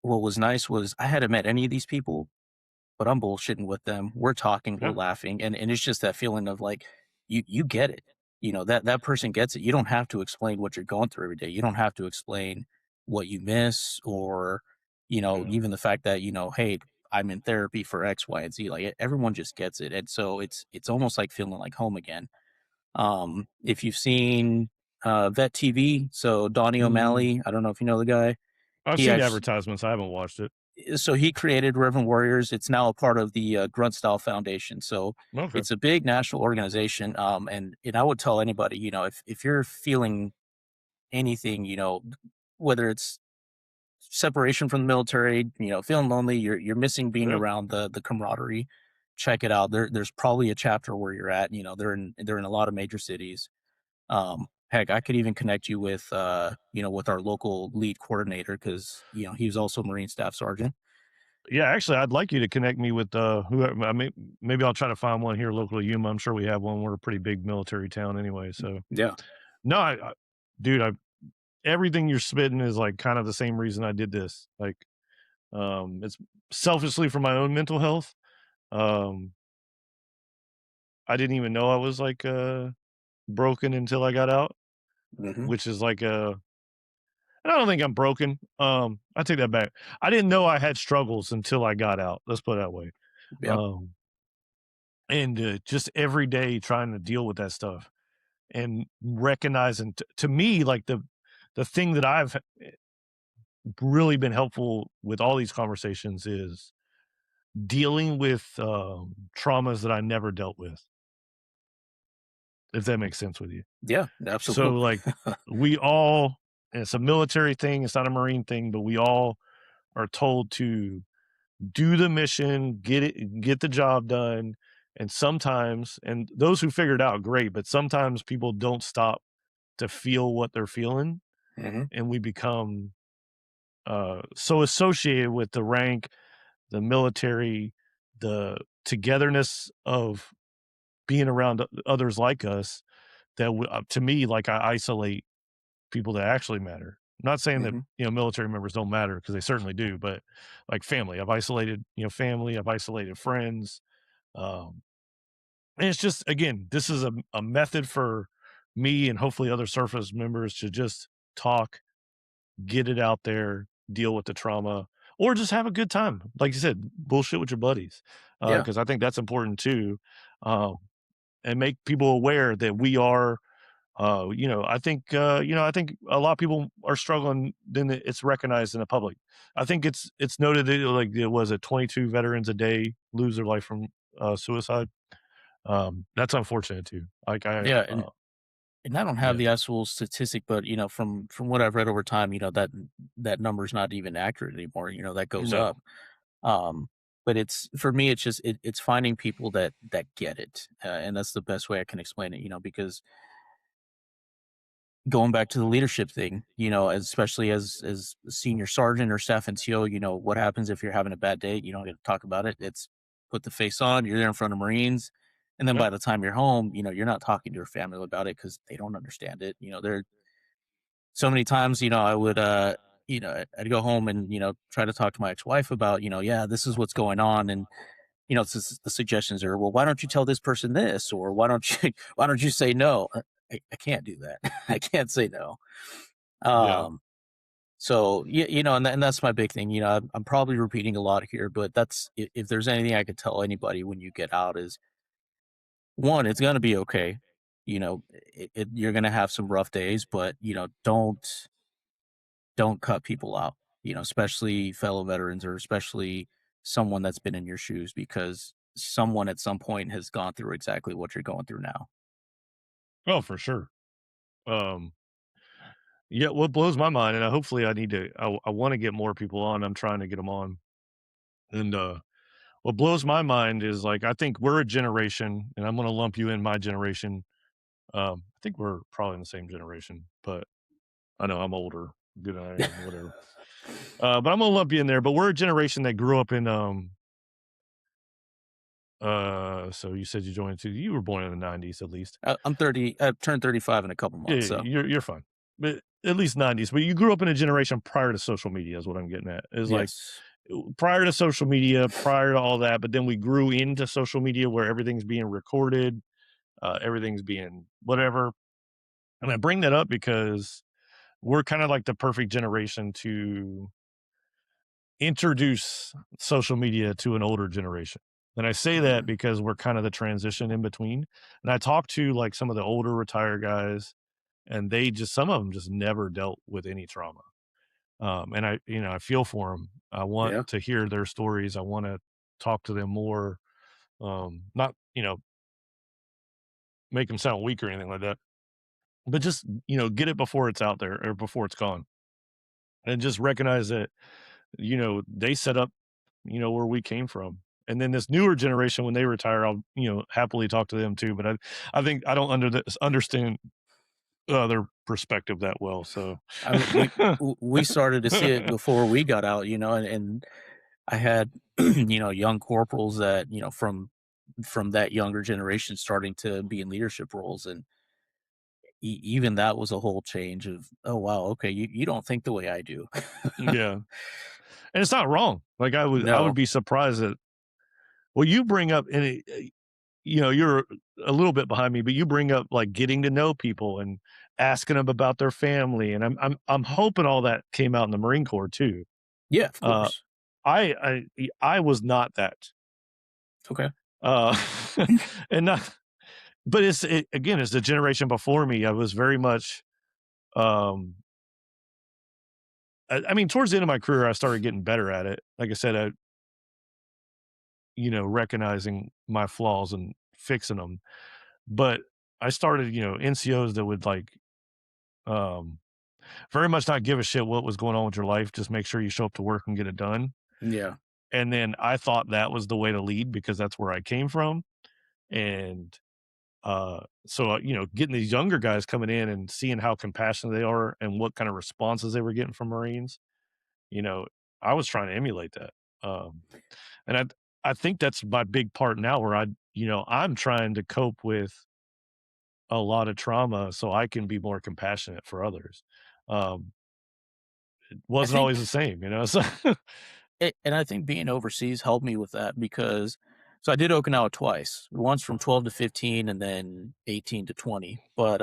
what was nice was I hadn't met any of these people, but I'm bullshitting with them. We're talking, we're Yeah. laughing, and it's just that feeling of like you get it. That person gets it. You don't have to explain what you're going through every day. You don't have to explain what you miss or Yeah. even the fact that hey, I'm in therapy for X, Y, and Z. Like everyone just gets it, and so it's almost like feeling like home again. If you've seen Vet TV, so Donnie Mm, O'Malley, I don't know if you know the guy. I've He seen actually advertisements, I haven't watched it. so he created Reverend Warriors. It's now a part of the Grunt Style Foundation. So Okay. it's a big national organization. And I would tell anybody, if you're feeling anything, whether it's separation from the military, feeling lonely, you're missing being Yeah. around the camaraderie. Check it out. There's probably a chapter where you're at. They're in a lot of major cities. Heck, I could even connect you with with our local lead coordinator because he was also a Marine Staff Sergeant. Yeah, actually, I'd like you to connect me with, whoever maybe I'll try to find one here locally to Yuma. I'm sure we have one. We're a pretty big military town anyway, so Yeah. no, dude, everything you're spitting is, like, kind of the same reason I did this. Like, it's selfishly for my own mental health. Um, I didn't even know I was, like, broken until I got out, Hmm. which is like, and I don't think I'm broken. I take that back. I didn't know I had struggles until I got out. Let's put it that way. Yep. Um, and just every day trying to deal with that stuff and recognizing to me like the thing that I've really been helpful with all these conversations is dealing with traumas that I never dealt with, if that makes sense with you. Yeah, So absolutely. like we all, and it's a military thing, it's not a Marine thing, but we all are told to do the mission, get the job done. And sometimes, and those who figure it out, great, but sometimes people don't stop to feel what they're feeling. Hmm. And we become so associated with the rank, the military, the togetherness of being around others like us that to me, like I isolate people that actually matter. I'm not saying that, Hmm. military members don't matter because they certainly do, but like family, I've isolated, family, I've isolated friends. Um, and it's just, again, this is a method for me and hopefully other surface members to just talk, get it out there, deal with the trauma, or just have a good time. Like you said, bullshit with your buddies. Yeah. Cause I think that's important too. Um, and make people aware that we are I think a lot of people are struggling. Then it's recognized in the public. I think it's noted that like it was it 22 veterans a day lose their life from suicide. That's unfortunate too. Like Yeah. And I don't have yeah, the actual statistic, but from what I've read over time, that number's not even accurate anymore. That goes no, up. Um, but it's for me, it's just it's finding people that get it, and that's the best way I can explain it. Because going back to the leadership thing, especially as a senior sergeant or staff NCO, what happens if you're having a bad day? You don't get to talk about it. It's put the face on. You're there in front of Marines, and then yeah, by the time you're home, you're not talking to your family about it because they don't understand it. There so many times, I would, I'd go home and try to talk to my ex-wife about, yeah, this is what's going on, and the suggestions are, well, why don't you tell this person this, or why don't you why don't you say no? I can't do that. I can't say no. Yeah. Um, so and that's my big thing. I'm probably repeating a lot here, but that's if there's anything I could tell anybody when you get out is one, it's gonna be okay. You're gonna have some rough days, but don't cut people out. Especially fellow veterans, or especially someone that's been in your shoes, because someone at some point has gone through exactly what you're going through now. Oh, for sure. Um, yeah, what blows my mind, and hopefully I want to get more people on. I'm trying to get them on. And what blows my mind is like I think we're a generation, and I'm going to lump you in my generation. I think we're probably in the same generation, but I know I'm older than I am, whatever. But I'm gonna lump you in there. But we're a generation that grew up in so you said you joined too. You were born in the '90s at least. I'm 30. I turned 35 in a couple Yeah, months. So you're fine. But at least '90s. But you grew up in a generation prior to social media is what I'm getting at. Is like yes, prior to social media, prior to all that, but then we grew into social media where everything's being recorded, everything's being whatever. And I bring that up because we're kind of like the perfect generation to introduce social media to an older generation. And I say that mhm, because we're kind of the transition in between. And I talk to like some of the older retired guys, and some of them just never dealt with any trauma. And I feel for them. I want yeah, to hear their stories. I want to talk to them more. Not, make them sound weak or anything like that, but just, get it before it's out there or before it's gone, and just recognize that, they set up, where we came from. And then this newer generation, when they retire, I'll, happily talk to them too. But I think I don't understand their perspective that well. So, I mean, we started to see it before we got out, and I had young corporals that from that younger generation starting to be in leadership roles, and even that was a whole change of, oh wow, okay, you don't think the way I do. yeah, and it's not wrong. Like I would No, be surprised that well, you bring up and you're a little bit behind me, but you bring up like getting to know people and asking them about their family, and I'm hoping all that came out in the Marine Corps too. yeah, of Uh, course, I was not that, okay, uh, and not, but again, it's the generation before me. I was very much, um, I mean, towards the end of my career, I started getting better at it. Like I said, recognizing my flaws and fixing them. But I started, NCOs that would like, um, very much not give a shit what was going on with your life. Just make sure you show up to work and get it done. yeah, And then I thought that was the way to lead because that's where I came from. And so, getting these younger guys coming in and seeing how compassionate they are and what kind of responses they were getting from Marines, you know, I was trying to emulate that. Um, and I think that's my big part now where I'm trying to cope with a lot of trauma so I can be more compassionate for others. Um, it I wasn't think always the same. So and I think being overseas helped me with that, because so I did Okinawa twice, once from 12 to 15 and then 18 to 20. But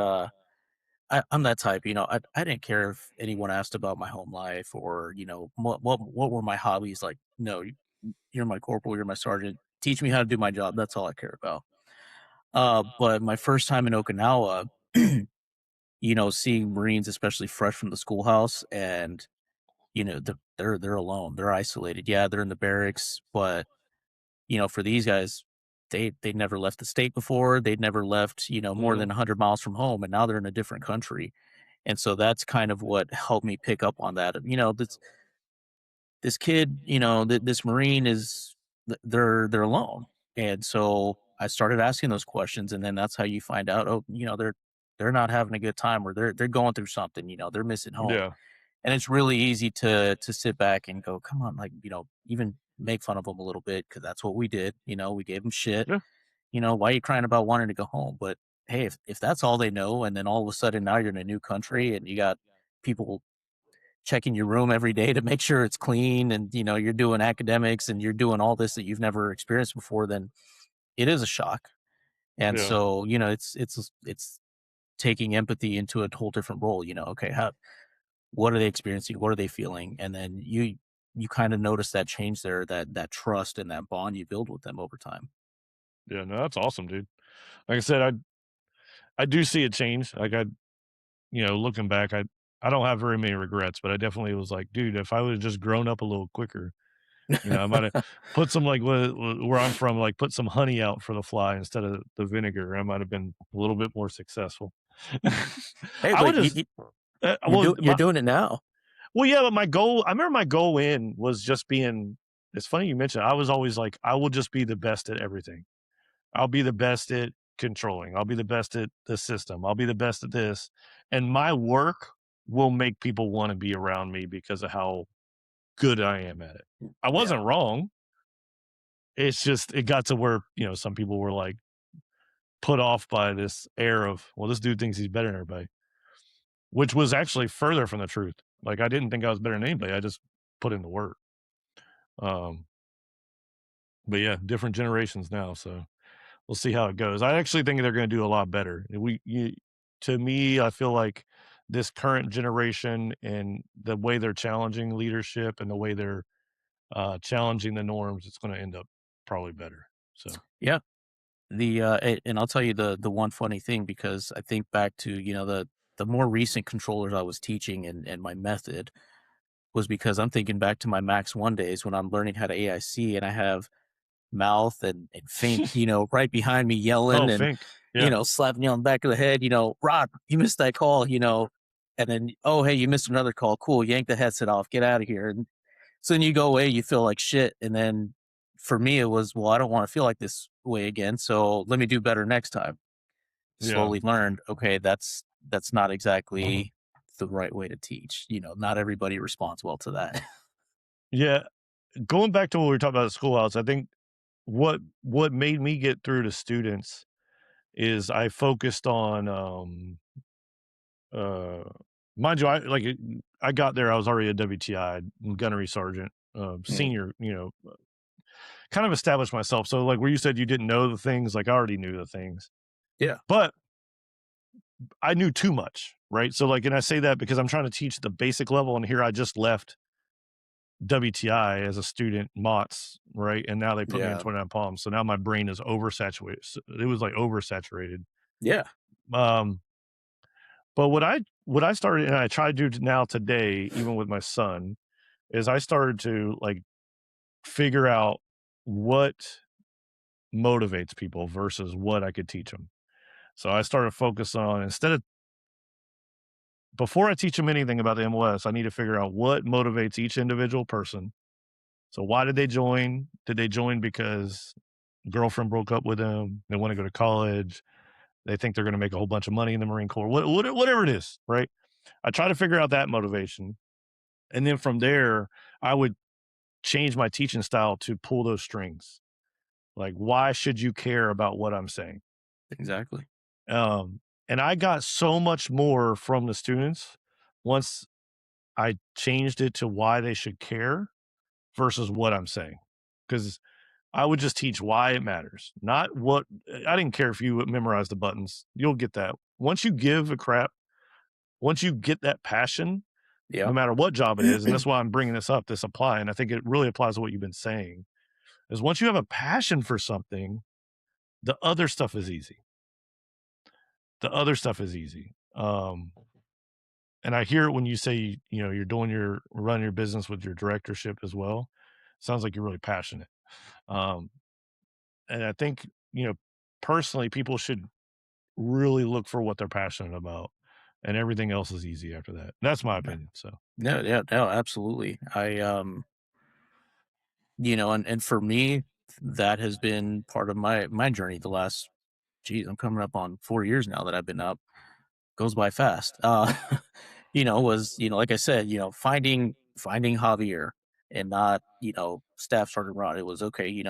I'm that type, I didn't care if anyone asked about my home life, or, what were my hobbies. Like, no, you're my corporal, you're my sergeant. Teach me how to do my job. That's all I care about. But my first time in Okinawa, seeing Marines, especially fresh from the schoolhouse, and they're alone, they're isolated. Yeah, they're in the barracks, but for these guys, they never left the state before. They'd never left, more mhm, than 100 miles from home, and now they're in a different country. And so that's kind of what helped me pick up on that. This kid, this Marine is they're alone. And so I started asking those questions, and then that's how you find out, oh, they're not having a good time, or they're going through something, they're missing home. yeah, And it's really easy to sit back and go, come on, like, even make fun of them a little bit, because that's what we did. We gave them shit. yeah, Why are you crying about wanting to go home? But hey, if that's all they know, and then all of a sudden now you're in a new country and you got people checking your room every day to make sure it's clean, and you're doing academics and you're doing all this that you've never experienced before, then it is a shock. And Yeah. so, it's taking empathy into a whole different role. Okay, what are they experiencing? What are they feeling? And then you kind of notice that change there, that trust and that bond you build with them over time. Yeah, no, that's awesome, dude. Like I said, I do see a change. Like looking back, I don't have very many regrets, but I definitely was like, dude, if I would have just grown up a little quicker, I might have put some like where I'm from, like put some honey out for the fly instead of the vinegar. I might have been a little bit more successful. Hey, I would but just you're doing it now. well, yeah, but my goal, I remember my goal in was just being. It's funny you mentioned. I was always like, I will just be the best at everything. I'll be the best at controlling. I'll be the best at the system. I'll be the best at this. And my work will make people want to be around me because of how good I am at it. I Yeah. wasn't wrong. It's just it got to where, some people were like put off by this air of, well, this dude thinks he's better than everybody, which was actually further from the truth. Like I didn't think I was better than anybody. I just put in the work. Um, but yeah, different generations now. So we'll see how it goes. I actually think they're going to do a lot better. To me, I feel like this current generation and the way they're challenging leadership and the way they're challenging the norms, it's going to end up probably better. So Yeah. And I'll tell you the one funny thing, because I think back to, the more recent controllers I was teaching, and my method was because I'm thinking back to my Max 1 days when I'm learning how to AIC, and I have mouth and Fink, right behind me yelling oh, and, Fink, yeah, slapping you on the back of the head, "Rod, you missed that call," and then, "Oh, hey, you missed another call. Cool, yank the headset off, get out of here." And so then you go away, you feel like shit. And then for me, it was, well, I don't want to feel like this way again. So let me do better next time. yeah, Slowly learned, okay, that's not exactly the right way to teach. Not everybody responds well to that. yeah. Going back to what we were talking about at Schoolhouse, I think what made me get through to students is I focused on Uh, mind you, I got there, I was already a WTI, gunnery sergeant, Mm, senior, kind of established myself. So like where you said you didn't know the things, like I already knew the things, yeah, but I knew too much, right? So like, and I say that because I'm trying to teach the basic level, and here I just left WTI as a student, MOTS, right? And now they put me in yeah, 29 Palms. So now my brain is oversaturated. It was like oversaturated. yeah, Um, but what I started and I try to do now today, even with my son, is I started to like figure out what motivates people versus what I could teach them. So I started to focus on instead of before I teach them anything about the MLS, I need to figure out what motivates each individual person. So why did they join? Did they join because girlfriend broke up with them? They want to go to college. They think they're going to make a whole bunch of money in the Marine Corps. Whatever it is, right? I try to figure out that motivation, and then from there, I would change my teaching style to pull those strings. Like, why should you care about what I'm saying? exactly. And I got so much more from the students once I changed it to why they should care versus what I'm saying. Because I would just teach why it matters, not what I didn't care if you would memorize the buttons. You'll get that. Once you give a crap, once you get that passion, no Yeah, matter what job it is, and that's why I'm bringing this up, this apply, and I think it really applies to what you've been saying, is once you have a passion for something, the other stuff is easy. The other stuff is easy. And I hear it when you say, you're doing running your business with your directorship as well. Sounds like you're really passionate. Um, and I think, personally, people should really look for what they're passionate about, and everything else is easy after that. That's my yeah, opinion. So, no, yeah, no, absolutely. And for me, that has been part of my journey the last, geez, I'm coming up on 4 years now that I've been up. Goes by fast. Was, like I said, finding Javier, and not, Staff Sergeant Rod. It was okay,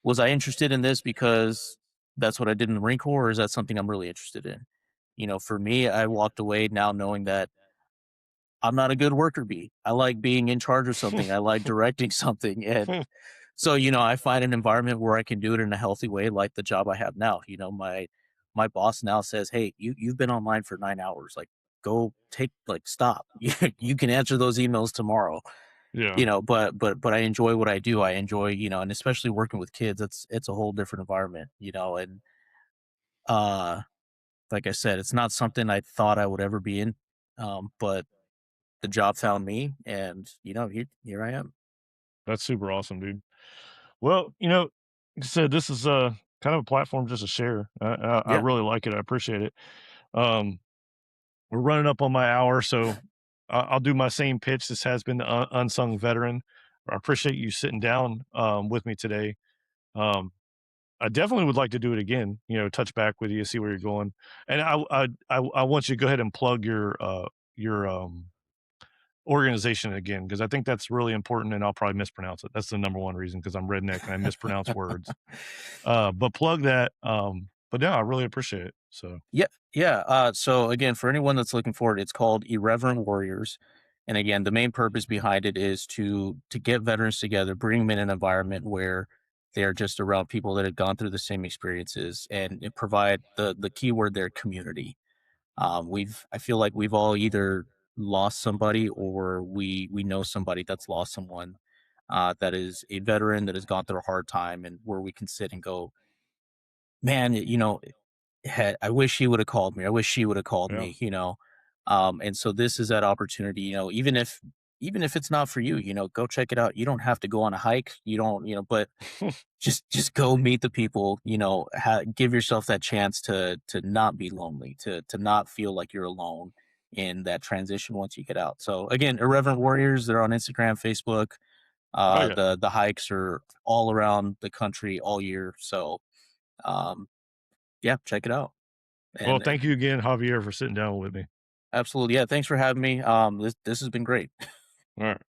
was I interested in this because that's what I did in the Marine Corps, or is that something I'm really interested in? For me, I walked away now knowing that I'm not a good worker bee. I like being in charge of something. I like directing something. And so, I find an environment where I can do it in a healthy way, like the job I have now. My boss now says, "Hey, you've been online for 9 hours. Like, go take like stop. You can answer those emails tomorrow." Yeah, But I enjoy what I do. I enjoy, and especially working with kids. It's a whole different environment, and uh like I said, it's not something I thought I would ever be in. But the job found me, and here I am. that's super awesome, dude. Well, like I said, this is kind of a platform just to share. I Yeah. really like it. I appreciate it. Um, we're running up on my hour, so I'll do my same pitch. This has been the Unsung Veteran. I appreciate you sitting down with me today. Um, I definitely would like to do it again. Touch back with you, see where you're going, and I want you to go ahead and plug your organization again because I think that's really important, and I'll probably mispronounce it. That's the number one reason because I'm redneck and I mispronounce words. But plug that. But yeah, I really appreciate it. So Yeah, yeah. So again, for anyone that's looking for it, it's called Irreverent Warriors. And again, the main purpose behind it is to get veterans together, bring them in an environment where they're just around people that have gone through the same experiences, and it provide the keyword there, community. I feel like we've all either lost somebody, or we know somebody that's lost someone, that is a veteran that has gone through a hard time, and where we can sit and go, man, I wish he would have called me. I wish she would have called yeah. me. And so this is that opportunity. Even if it's not for you, go check it out. You don't have to go on a hike. You don't, but just go meet the people. Give yourself that chance to not be lonely, to not feel like you're alone in that transition once you get out. So again, Irreverent Warriors, they're on Instagram, Facebook. Oh yeah. The hikes are all around the country all year. So um, yeah, check it out. Well, And thank you again, Javier, for sitting down with me. absolutely, yeah. Thanks for having me. This has been great. All right.